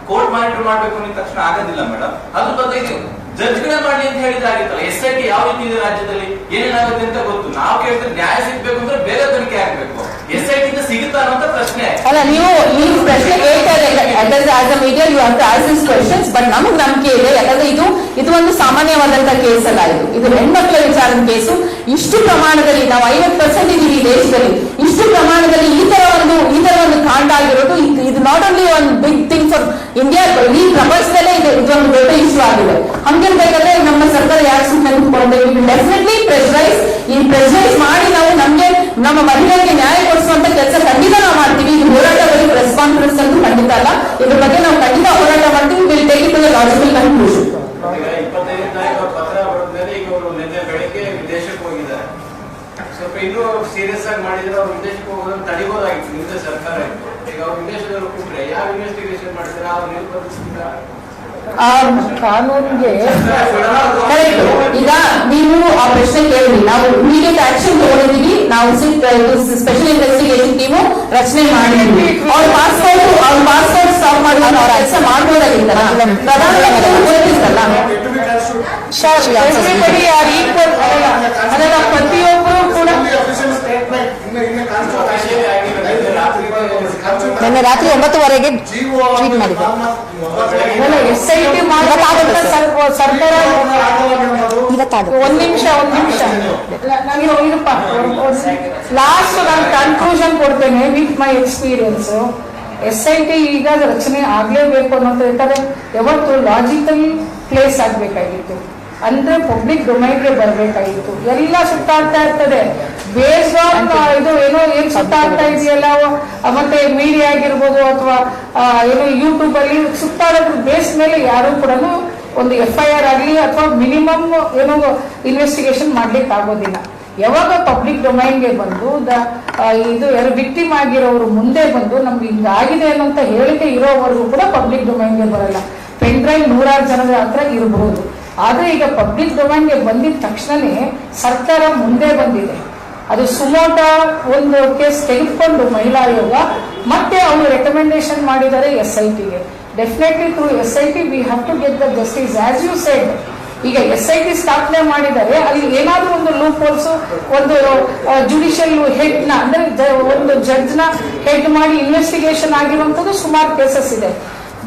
ಕೋರ್ಟ್ ಮಾನಿಟರ್ ಮಾಡ್ಬೇಕು ಅಂದ ತಕ್ಷಣ ಆಗೋದಿಲ್ಲ ಮೇಡಮ್. ಅದ್ರ ಬದಲಾಗಿ ಜಡ್ಜ್ಗಳೇ ಮಾಡಿ ಅಂತ ಹೇಳಿದಾಗಿತ್ತಲ್ಲ. SIT ಯಾವ ರೀತಿ ಇದೆ ರಾಜ್ಯದಲ್ಲಿ, ಏನೇನಾಗುತ್ತೆ ಅಂತ ಗೊತ್ತು. ನಾವು ಕೇಳ್ತಾರೆ ನ್ಯಾಯ ಸಿಗ್ಬೇಕು ಅಂದ್ರೆ ಬೇರೆ ತನಿಖೆ ಆಗ್ಬೇಕು. SIT ಇಂದ ಸಿಗುತ್ತಾ ಅನ್ನೋ ಪ್ರಶ್ನೆ ಅಲ್ಲ. ನೀವು ಪ್ರಶ್ನೆ ಕೇಳ್ತಾ ಇದ್ದಾರೆ as a media, you have to ask this questions. But ನಮಗ್ ನಂಬಿಕೆ ಇದೆ, ಯಾಕಂದ್ರೆ ಇದು ಒಂದು ಸಾಮಾನ್ಯವಾದಂತ ಕೇಸ್ ಅಲ್ಲ. ಇದು ಹೆಣ್ಮಕ್ಳ ವಿಚಾರದ ಕೇಸು. ಇಷ್ಟು ಪ್ರಮಾಣದಲ್ಲಿ ನಾವು 50% ಇದೀವಿ ದೇಶದಲ್ಲಿ. ಇಷ್ಟು ಪ್ರಮಾಣದಲ್ಲಿ ಈ ತರ ಒಂದು ಕಾಂಡ ಆಗಿರೋದು, ಇದು not only one big thing for India, ಈ ಪ್ರಪಂಚದಲ್ಲೇ ಇದೊಂದು ದೊಡ್ಡ ಇಶ್ಯೂ ಆಗಿದೆ. ಹಂಗಿರ್ಬೇಕಾದ್ರೆ ನಮ್ಮ ಸರ್ಕಾರ ಯಾಕೆ ಸುಮ್ಮನೆ ನಿಂತ್ಕೊಳ್ಬೇಕು? ಡೆಫಿನೆಟ್ಲಿ ಪ್ರೆಷರೈಸ್ ಮಾಡಿ ನಾವು ನಮ್ಮ ಮಹಿಳೆಯರಿಗೆ ನ್ಯಾಯ ಕೊಡಿಸುವಂತ ಕೆಲಸ ಖಂಡಿತ ನಾವು ಮಾಡ್ತೀವಿ. ಇದು ಹೋರಾಟದಲ್ಲಿ ಪ್ರೆಸ್ ಕಾನ್ಫರೆನ್ಸ್ ಅಂತೂ ಖಂಡಿತ ಅಲ್ಲ. ಇದ್ರ ಬಗ್ಗೆ ನಾವು ಖಂಡಿತ ಹೋರಾಟ ಮಾಡ್ತೀವಿ. Will take it to the logical conclusion. 25ನೇ ತಾರೀಕು ಪತ್ರ ಬರೆದ ಮೇಲೆ ಈಗ ಅವರು ನಿನ್ನೆ ಬೆಳಿಗ್ಗೆ ವಿದೇಶಕ್ಕೆ ಹೋಗಿದ್ದಾರೆ. ಸ್ವಲ್ಪ ಇನ್ನೂ ಸೀರಿಯಸ್ ಆಗಿ ಮಾಡಿದ್ರೆ ಅವ್ರು ವಿದೇಶಕ್ಕೆ ಹೋಗೋದನ್ನು ತಡಿಬೋದಾಗಿತ್ತು. ನಿಮ್ದೇ ಸರ್ಕಾರ ಇತ್ತು. ಈಗ ಅವ್ರು ವಿದೇಶದವರು ಕೂತ್ರೆ ಯಾವ ಇನ್ವೆಸ್ಟಿಗೇಷನ್ ಮಾಡ್ತಾರೆ? ಅವ್ರು ನಿರ್ಬಂಧಿಸಿದ ಕಾನೂನಿಗೆ ಈಗ ನೀವು ಆ ಪ್ರಶ್ನೆ ಕೇಳಿ, ನಾವು ಇಮಿಡಿಯೇಟ್ ಆಕ್ಷನ್ ತಗೊಂಡಿದ್ದೀವಿ. ನಾವು ಸ್ಪೆಷಲ್ ಇನ್ವೆಸ್ಟಿಗೇಷನ್ ಟೀಮು ರಚನೆ ಮಾಡಿದ್ವಿ. ಅವ್ರ ಪಾಸ್ಪೋರ್ಟ್ ಸ್ಟಾಪ್ ಮಾಡಿ ಅವ್ರ ಕೆಲಸ ಮಾಡ್ಬೋದಾಗಿತ್ತಲ್ಲ. ಅದೆಲ್ಲ ಪ್ರತಿಯೊಬ್ಬರು ಕೂಡ ನಿನ್ನೆ ರಾತ್ರಿ 9:30ಗೆ ಟ್ವೀಟ್ ಮಾಡಿದ್ರು. SIT ಸರ್ಕಾರ ಒಂದ್ ನಿಮಿಷ ಲಾಸ್ಟ್ ನಾನು ಕನ್ಕ್ಲೂಷನ್ ಕೊಡ್ತೇನೆ ವಿತ್ ಮೈ ಎಕ್ಸ್ಪೀರಿಯನ್ಸ್. SIT ಈಗ ರಚನೆ ಆಗ್ಲೇಬೇಕು ಅನ್ನೋದು, ಯಾಕಂದ್ರೆ ಯಾವತ್ತು ಲಾಜಿಕಲ್ ಪ್ಲೇಸ್ ಆಗ್ಬೇಕಾಗಿತ್ತು, ಅಂದ್ರೆ ಪಬ್ಲಿಕ್ ಡೊಮೈನ್ಗೆ ಬರ್ಬೇಕಾಗಿತ್ತು. ಎಲ್ಲ ಸುತ್ತಾಡ್ತಾ ಇರ್ತದೆ ಬೇಸ್ಡ್ ಆನ್ ಇದು ಏನೋ ಏನ್ ಸುತ್ತಾಡ್ತಾ ಇದೆಯಲ್ಲ, ಮತ್ತೆ ಮೀಡಿಯಾ ಆಗಿರ್ಬೋದು ಅಥವಾ ಏನೋ ಯೂಟ್ಯೂಬ್ ಅಲ್ಲಿ ಸುತ್ತಾಡೋದ್ರ ಬೇಸ್ ಮೇಲೆ ಯಾರು ಕೂಡ ಒಂದು FIR ಆಗಲಿ ಅಥವಾ ಮಿನಿಮಮ್ ಏನೋ ಇನ್ವೆಸ್ಟಿಗೇಷನ್ ಮಾಡ್ಲಿಕ್ಕೆ ಆಗೋದಿಲ್ಲ. ಯಾವಾಗ ಪಬ್ಲಿಕ್ ಡೊಮೈನ್ಗೆ ಬಂದು ಇದು ಯಾರು ವಿಕ್ಟಿಮ್ ಆಗಿರೋರು ಮುಂದೆ ಬಂದು ನಮ್ಗೆ ಹಿಂಗಾಗಿದೆ ಅನ್ನೋಂತ ಹೇಳಿಕೆ ಇರೋವರೆಗೂ ಕೂಡ ಪಬ್ಲಿಕ್ ಡೊಮೈನ್ಗೆ ಬರಲ್ಲ. ಪೆನ್ ಡ್ರೈವ್ 100 ಜನರ ಹತ್ರ ಇರಬಹುದು. ಆದ್ರೆ ಈಗ ಪಬ್ಲಿಕ್ ಡೊಮೈನ್ಗೆ ಬಂದಿದ ತಕ್ಷಣನೇ ಸರ್ಕಾರ ಮುಂದೆ ಬಂದಿದೆ. ಅದು ಸುಮೋಟ ಒಂದು ಕೇಸ್ ತೆಗೆದುಕೊಂಡು ಮಹಿಳಾ ಆಯೋಗ ಮತ್ತೆ ಅವರು ರೆಕಮೆಂಡೇಶನ್ ಮಾಡಿದ್ದಾರೆ SITಗೆ. Definitely through SIT we have to get the justice as you said. ಈಗ SIT ಸ್ಥಾಪನೆ ಮಾಡಿದರೆ ಅಲ್ಲಿ ಏನಾದ್ರೂ ಒಂದು ಲೂಪ್ ಹೋಲ್ಸ್, ಒಂದು ಜುಡಿಷಿಯಲ್ ಹೆಡ್ ನ ಅಂದ್ರೆ ಒಂದು ಜಡ್ಜ್ ನ ಹೆಡ್ ಮಾಡಿ ಇನ್ವೆಸ್ಟಿಗೇಷನ್ ಆಗಿರುವಂತದ್ದು ಸುಮಾರು ಕೇಸಸ್ ಇದೆ.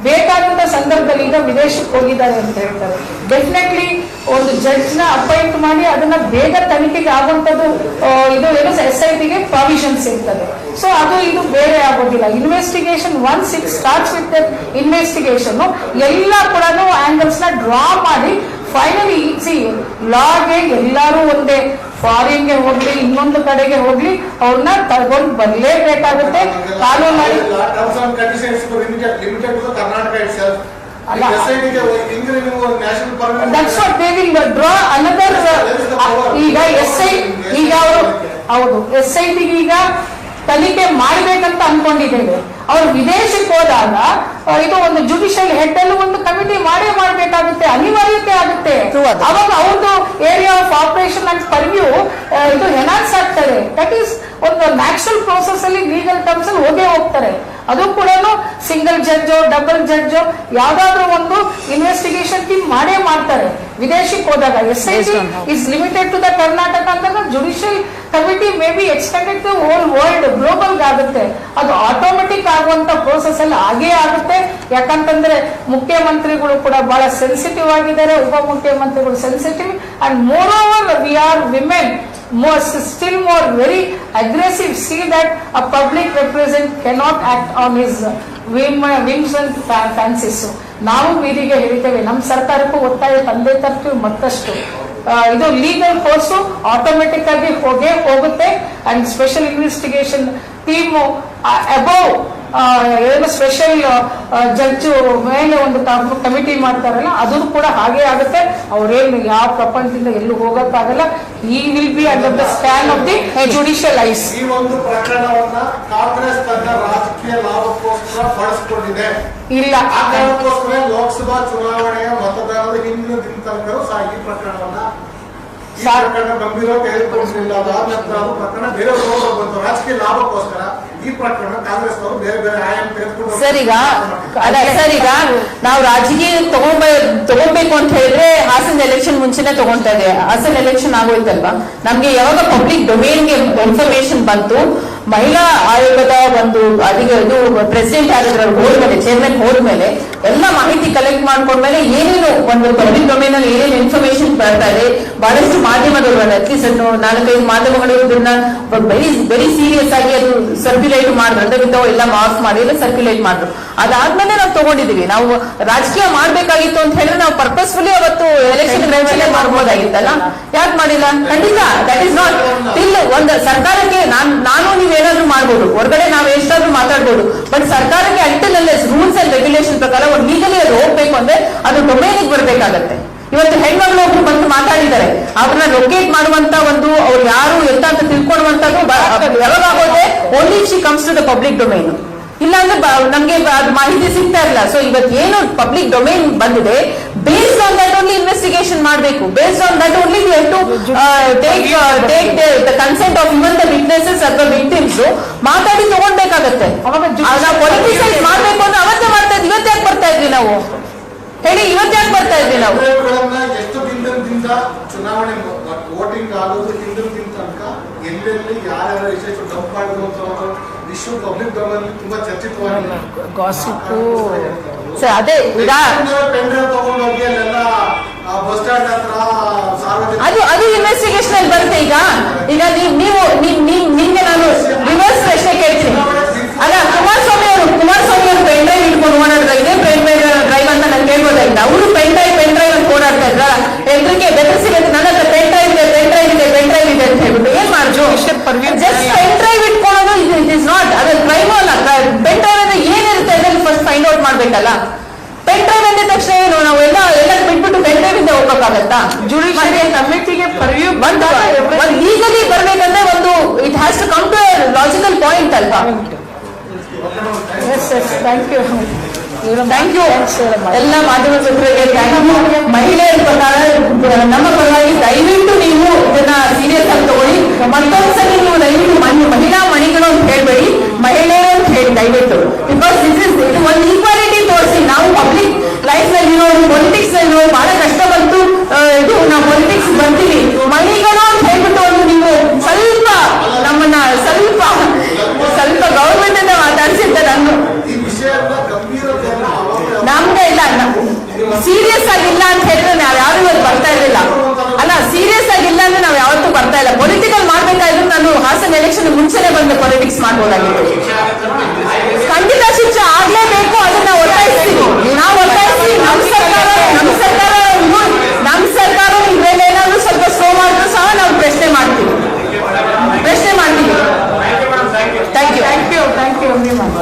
ಬೇಕಾದಂತ ಸಂದರ್ಭದಲ್ಲಿ ಈಗ ವಿದೇಶಕ್ಕೆ ಹೋಗಿದ್ದಾರೆ ಅಂತ ಹೇಳ್ತಾರೆ. ಡೆಫಿನೆಟ್ಲಿ ಒಂದು ಜಡ್ಜ್ ನ ಅಪಾಯಿಂಟ್ ಮಾಡಿ ಅದನ್ನ ಬೇಗ ತನಿಖೆಗೆ ಆಗುವಂತದ್ದು ಇದು ಏನು SIT ಗೆ ಪ್ರಾವಿಷನ್ಸ್ ಇರ್ತದೆ. ಸೊ ಅದು ಇದು ಬೇರೆ ಆಗೋದಿಲ್ಲ. Investigation once it starts with investigation ಎಲ್ಲ ಕೂಡ ಆಂಗಲ್ಸ್ ನ ಡ್ರಾ ಮಾಡಿ ಫೈನಲಿ ಲಾಗೆ ಎಲ್ಲರೂ ಒಂದೇ, ಫಾರಿನ್ಗೆ ಹೋಗ್ಲಿ ಇನ್ನೊಂದು ಕಡೆಗೆ ಹೋಗ್ಲಿ ಅವ್ರನ್ನ ತಗೊಂಡು ಬರ್ಲೇಬೇಕಾಗುತ್ತೆ. ಕಾನೂನು ಮಾಡಿ terms and conditions limited to Karnataka itself. ಅಲ್ಲ. SIT ಗೆ ಹಿಂಗೆ ನೀವು national permanent that's what they will draw another. ಈಗ ಈಗ ಅವರು ಹೌದು SIT ಈಗ ತನಿಖೆ ಮಾಡಬೇಕಂತ ಅನ್ಕೊಂಡಿದ್ದೇವೆ. ಅವ್ರು ವಿದೇಶಕ್ಕೆ ಹೋದಾಗ ಇದು ಒಂದು ಜುಡಿಷಿಯಲ್ ಹೆಡ್ ಅಲ್ಲೂ ಒಂದು ಕಮಿಟಿ ಮಾಡಬೇಕಾಗುತ್ತೆ, ಅನಿವಾರ್ಯತೆ ಆಗುತ್ತೆ. ಅವಾಗ ಅವ್ರದ್ದು area of operation and purview ಇದು ಎನ್ಹಾನ್ಸ್ ಆಗ್ತದೆ. ದಟ್ ಈಸ್ ಒಂದು ನ್ಯಾಚುರಲ್ ಪ್ರೋಸೆಸ್ ಅಲ್ಲಿ ಲೀಗಲ್ ಟರ್ಮ್ಸ್ ಅಲ್ಲಿ ಹೋಗೇ ಹೋಗ್ತಾರೆ. ಅದು ಕೂಡ ಸಿಂಗಲ್ ಜಡ್ಜ್ ಡಬಲ್ ಜಡ್ಜ್ ಯಾವ್ದಾದ್ರು ಒಂದು ಇನ್ವೆಸ್ಟಿಗೇಷನ್ ಟೀಮ್ ಮಾಡೇ ಮಾಡ್ತಾರೆ ವಿದೇಶಕ್ಕೆ ಹೋದಾಗ. SIT is limited to the Karnataka ಅಂದಾಗ judicial committee may be extended to whole world global ಆಗುತ್ತೆ. ಅದು ಆಟೋಮೆಟಿಕ್ ಆಗುವಂತ ಪ್ರೋಸೆಸ್ ಅಲ್ಲಿ ಆಗೇ ಆಗುತ್ತೆ. ಯಾಕಂತಂದ್ರೆ ಮುಖ್ಯಮಂತ್ರಿಗಳು ಕೂಡ ಬಹಳ ಸೆನ್ಸಿಟಿವ್ ಆಗಿದ್ದಾರೆ, ಉಪಮುಖ್ಯಮಂತ್ರಿಗಳು sensitive, and moreover we are women still more very aggressive. See that a public representative cannot act on his whims and fancies. ನಾವು ಬೀದಿಗೆ ಹೇಳಿದ್ದೇವೆ, ನಮ್ಮ ಸರ್ಕಾರಕ್ಕೂ ಒತ್ತಾಯ ತಂದೆ ತರ್ತೀವಿ ಮತ್ತಷ್ಟು. ಇದು ಲೀಗಲ್ ಫೋರ್ಸ್ ಆಟೋಮೆಟಿಕ್ ಆಗಿ ಹೋಗುತ್ತೆ. And special investigation team above ಏನು ಸ್ಪೆಷಲ್ ಜಡ್ಜ್ ಮೇಲೆ ಒಂದು ಕಮಿಟಿ ಮಾಡ್ತಾರಲ್ಲ ಅದು ಕೂಡ ಹಾಗೆ ಆಗುತ್ತೆ. ಅವ್ರೇನು ಯಾವ ಪ್ರಪಂಚದಿಂದ ಎಲ್ಲೂ ಹೋಗಕ್ಕಾಗಲ್ಲ. ಈ will be under the span of the judicial ice. ಈ ಒಂದು ಪ್ರಕರಣವನ್ನ ಕಾಂಗ್ರೆಸ್ ತನ್ನ ರಾಜಕೀಯ ಲಾಭಕ್ಕೋಸ್ಕರ ಬಳಸಿಕೊಂಡಿದೆ. ಇಲ್ಲ, ಆ ಕಾರಣಕ್ಕೋಸ್ಕರ ಲೋಕಸಭಾ ಚುನಾವಣೆಯ ಮತದಾನದ ಹಿಂದಿನ ದಿನ ತನಕ ಸಹ ಈ ಪ್ರಕರಣ ಗಂಭೀರ ತೆಗೆದುಕೊಂಡಿರಲಿಲ್ಲ. ಅದಾದ ನಂತರ ಅದು ಪ್ರಕರಣ ಬೇರೆ ಬಂತು. ರಾಜಕೀಯ ಲಾಭಕ್ಕೋಸ್ಕರ ಈ ಪ್ರಕರಣ ಕಾಂಗ್ರೆಸ್ ಅವರು ಬೇರೆ ಬೇರೆ ಆಯಾಮ ತೆಗೆದುಕೊಂಡು ಸರ್ ಈಗ ನಾವು ರಾಜಕೀಯ ತಗೋಬೇಕು ಅಂತ ಹೇಳಿದ್ರೆ ಹಾಸನ ಎಲೆಕ್ಷನ್ ಮುಂಚೆನೆ ತಗೊಂತಾ ಇದೆ. ಹಾಸನ ಎಲೆಕ್ಷನ್ ಆಗೋಯ್ತಲ್ವಾ, ನಮ್ಗೆ ಯಾವಾಗ ಪಬ್ಲಿಕ್ ಡೊಮೇನ್ಗೆ ಇನ್ಫಾರ್ಮೇಶನ್ ಬಂತು, ಮಹಿಳಾ ಆಯೋಗದ ಒಂದು ಇದು ಪ್ರೆಸಿಡೆಂಟ್ ಆಗಿದ್ರೆ ಹೋದ್ಮೇಲೆ, ಚೇರ್ಮನ್ ಹೋದ್ಮೇಲೆ ಎಲ್ಲ ಮಾಹಿತಿ ಕಲೆಕ್ಟ್ ಮಾಡ್ಕೊಂಡ್ಮೇಲೆ ಏನೇನು ಒಂದು ಪಬ್ಲಿಕ್ ಡೊಮೇನ್ ಅಲ್ಲಿ ಏನೇನು ಇನ್ಫಾರ್ಮೇಶನ್ ಬರ್ತಾ ಇದೆ, ಬಹಳಷ್ಟು ಮಾಧ್ಯಮದವರು ಅಟ್ಲೀಸ್ಟ್ 4-5 ಮಾಧ್ಯಮಗಳು ಇದನ್ನ ವೆರಿ ಸೀರಿಯಸ್ ಆಗಿ ಅದು ಸರ್ಕ್ಯುಲೇಟ್ ಮಾಡಿದ್ರು, ಅಂದ್ರೆ ಎಲ್ಲ ಮಾರ್ಕ್ಸ್ ಮಾಡಿ ಎಲ್ಲ ಸರ್ಕ್ಯುಲೇಟ್ ಮಾಡಿದ್ರು. ಅದಾದ್ಮೇಲೆ ನಾವು ತಗೊಂಡಿದೀವಿ. ನಾವು ರಾಜಕೀಯ ಮಾಡ್ಬೇಕಾಗಿತ್ತು ಅಂತ ಹೇಳಿದ್ರೆ ನಾವು ಪರ್ಪಸ್ಫುಲಿ ಅವತ್ತು ಎಲೆಕ್ಷನ್ ಮಾಡ್ಬೋದಾಗಿತ್ತಲ್ಲ, ಯಾಕೆ ಮಾಡಿಲ್ಲ? ಖಂಡಿತ ದಟ್ ಇಸ್ ನಾಟ್ ಟಿಲ್ ಒಂದು ಸರ್ಕಾರಕ್ಕೆ ನಾನು ನೀವೇನಾದ್ರೂ ಮಾಡ್ಬೋದು, ಹೊರಗಡೆ ನಾವು ಎಷ್ಟಾದ್ರೂ ಮಾತಾಡ್ಬೋದು, ಬಟ್ ಸರ್ಕಾರಕ್ಕೆ ಅಂಟಿಲ್ ರೂಲ್ಸ್ ಅಂಡ್ ರೆಗ್ಯುಲೇಷನ್ ಪ್ರಕಾರ ಒಂದು ಲೀಗಲಿ ಅದು ಹೋಗ್ಬೇಕು ಅಂದ್ರೆ ಅದು ಡೊಮೇನಿಗೆ ಬರ್ಬೇಕಾಗತ್ತೆ. ಇವತ್ತು ಹೆಣ್ಮಗಳು ಒಬ್ರು ಬಂದು ಮಾತಾಡಿದ್ದಾರೆ, ಅವ್ರನ್ನ ಲೊಕೇಟ್ ಮಾಡುವಂತ ಒಂದು ಅವ್ರು ಯಾರು ಎಂತ ಅಂತ ತಿಳ್ಕೊಳ್ಳುವಂತದ್ದು ಯಾವಾಗ ಆಗೋದೆ only she comes to the public domain. ಇಲ್ಲಾಂದ್ರೆ ನಮ್ಗೆ ಮಾಹಿತಿ ಸಿಗ್ತಾ ಇಲ್ಲ. ಸೊ ಇವತ್ತು ಏನು ಪಬ್ಲಿಕ್ ಡೊಮೇನ್ ಬಂದಿದೆ, based on that only investigation ಮಾಡಬೇಕು. Based on that only we have to take the consent of even the witnesses ಅಥವಾ ವಿಕ್ಟಿಮ್ಸ್ ಮಾತಾಡಿ ತಗೊಳ್ಬೇಕಾಗತ್ತೆ. ನಾವು ಪೊಲಿಟಿಸೈಸ್ ಮಾಡ್ಬೇಕು ಅಂದ್ರೆ ಅವತ್ತೇ ಮಾಡ್ತಾ ಇದ್ವಿ, ಇವತ್ತು ಯಾಕೆ ಬರ್ತಾ ಇದ್ವಿ ನಾವು ಹೇಳಿ? ಇವತ್ತು ಯಾಕೆ ಬರ್ತಾ ಇದ್ವಿ ನಾವು? ಎಷ್ಟು ದಿನದಿಂದ ಚುನಾವಣೆ ವೋಟಿಂಗ್ ಆಗೋದು ಹಿಂದಿನ ದಿನ ತನಕ ಎಲ್ಲೆಲ್ಲಿ ಯಾರ್ಯಾರ ವಿಶೇಷ ಡಂಪ್ ಮಾಡಿದ್ರು ಅಂತ ವಿಶ್ವ ಪಬ್ಲಿಕ್ ಡೊಮೇನ್ ತುಂಬಾ ಚರ್ಚಿತವಾಗಿದೆ. ಅದೇ ಈಗ ತಗೊಂಡೋಗಿ ಅಲ್ಲೆಲ್ಲ ಬಸ್ ಸ್ಟ್ಯಾಂಡ್ ಹತ್ರ ಅದು ಇನ್ವೆಸ್ಟಿಗೇಷನ್ ಅಲ್ಲಿ ಬರುತ್ತೆ. ಈಗ ನೀವು ನಿಮ್ಗೆ ನಾನು ರಿವರ್ಸ್ ಪ್ರಶ್ನೆ ಕೇಳ್ತೀನಿ. ಅಲ್ಲ, ಕುಮಾರಸ್ವಾಮಿ ಅವರು ಪೆನ್ ಡ್ರೈವ್ ಇಟ್ಕೊಂಡು ಓಡಾಡ್ತಾ ಇದೆ, ಪೆನ್ ಡ್ರೈವ್ ಅಂತ ನಾನು ಕೇಳ್ಬೋದಾಗಿಲ್ಲ. ಅವರು ಪೆನ್ ಡ್ರೈವ್ ಅಂತ ಓಡಾಡ್ತಾ ಇದ್ರ ಎಲ್ರಿಗೆ ಬೆದರಿಸಿ ನನ್ನ ಹತ್ರ ಪೆನ್ ಡ್ರೈವ್ ಇದೆ ಅಂತ ಹೇಳ್ಬಿಟ್ಟು ಏನ್ ಮಾಡಿದ್ರು? ಜಸ್ಟ್ ಪೆನ್ ಡ್ರೈವ್ ಇಟ್ಕೊಳ್ಳೋದು ಇಟ್ ಇಸ್ ನಾಟ್, ಅದು ಕ್ರೈಮ್ ಅಲ್ಲ. ಪೆನ್ ಡ್ರೈವ್ ಅಂದ್ರೆ ಏನಿರುತ್ತೆ ಅದನ್ನು ಫಸ್ಟ್ ಫೈಂಡ್ ಔಟ್ ಮಾಡ್ಬೇಕಲ್ಲ. ಪೆನ್ ಡ್ರೈವ್ ಅಂದ ತಕ್ಷಣ ಏನು ನಾವು ಎಲ್ಲ ಬಿಟ್ಬಿಟ್ಟು ಪೆನ್ ಡ್ರೈವ್ ಇಂದ ಹೋಗಕ್ಕಾಗತ್ತಾ? ಜುಡಿಷಿಯಲ್ ಕಮಿಟಿಗೆ ಪರ್ವ್ಯೂ ಲೀಗಲಿ ಬರ್ಬೇಕಂದ್ರೆ ಒಂದು it has to come to logical point ಅಲ್ವಾ? ಥ್ಯಾಂಕ್ ಯು ಎಲ್ಲ ಮಾಧ್ಯಮ ಮಿತ್ರರಿಗೆ. ಮಹಿಳೆಯರ ಪ್ರಕಾರ ನಮ್ಮ ಪರವಾಗಿ ದಯವಿಟ್ಟು ನೀವು ಇದನ್ನ ಸೀರಿಯಸ್ ಆಗಿ ತಗೊಳ್ಳಿ. ಮತ್ತೊಂದ್ಸರಿ ನೀವು ದಯವಿಟ್ಟು ಮಹಿಳಾ ಮಣಿಗಳು ಅಂತ ಹೇಳ್ಬೇಡಿ, ಮಹಿಳೆಯರು ಅಂತ ಹೇಳಿ ದಯವಿಟ್ಟು. ಬಿಕಾಸ್ ಇದು ಒಂದು ಈಕ್ವಾಲಿಟಿ ತೋರಿಸಿ. ನಾವು ಪಬ್ಲಿಕ್ ಲೈಫ್ ನಲ್ಲಿ ಇರೋರು, ಪೊಲಿಟಿಕ್ಸ್ ನಲ್ಲಿ ಇರೋರು ಬಹಳ ಕಷ್ಟ ಬಂತು, ನಾವು ಪೊಲಿಟಿಕ್ಸ್ ಬರ್ತೀವಿ, ಮಹಿಳೆಗಳು ಅಂತ ಹೇಳ್ಬಿಟ್ಟು ಒಂದು ನೀವು ಸ್ವಲ್ಪ ನಮ್ಮನ್ನ ಸ್ವಲ್ಪ ಗೌರ್ಮೆಂಟ್ ಇಂದ ಮಾತಾಡಿಸಿದ್ದ ನಾನು ಈ ವಿಷಯ ಗಂಭೀರ ಸೀರಿಯಸ್ ಆಗಿಲ್ಲ ಅಂತ ಹೇಳಿದ್ರೆ ನಾವ್ ಯಾರು ಇವತ್ತು ಬರ್ತಾ ಇರ್ಲಿಲ್ಲ. ಅಲ್ಲ, ಸೀರಿಯಸ್ ಆಗಿಲ್ಲ ಅಂದ್ರೆ ನಾವ್ ಯಾವತ್ತೂ ಬರ್ತಾ ಇಲ್ಲ. ಪೊಲಿಟಿಕಲ್ ಮಾಡ್ಬೇಕಾದ್ರೆ ನಾನು ಹಾಸನ ಎಲೆಕ್ಷನ್ ಮುಂಚೆನೆ ಬಂದು ಪೊಲಿಟಿಕ್ಸ್ ಮಾಡ್ಬೋದಾಗಿತ್ತು. ಖಂಡಿತ ಶಿಕ್ಷೆ ಆಗ್ಲೇಬೇಕು, ಅದನ್ನ ಒತ್ತಾಯಿಸ್ತೀವಿ. ನಾವು ಒತ್ತಾಯಿಸಿ ನಮ್ಮ ಸರ್ಕಾರ ಇದ್ರಲ್ಲಿ ಏನಾದ್ರು ಸ್ವಲ್ಪ ಸ್ಲೋ ಮಾಡಿದ್ರು ಸಹ ನಾವು ಪ್ರಶ್ನೆ ಮಾಡ್ತೀವಿ.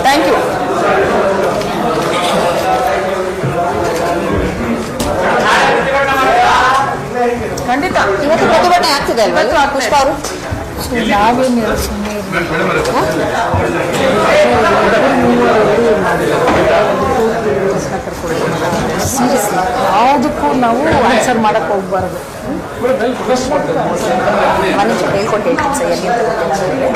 Thank you. ಖಂಡಿತ ಇವತ್ತು ಪ್ರತಿಭಟನೆ ಆಗ್ತಿದೆ ಅಲ್ವಾ ಪುಷ್ಪ ಅವರು? ನಾವೇನು ಯಾವುದಕ್ಕೂ ನಾವು ಆನ್ಸರ್ ಮಾಡಕ್ ಹೋಗ್ಬಾರ್ದು. ಮನುಷ್ಯ ಹೇಳ್ಕೊಟ್ಟು ಹೇಳ್ತೀನಿ ಸರ್, ಎಲ್ಲಿ ಅಂತ ಗೊತ್ತಿಲ್ಲ.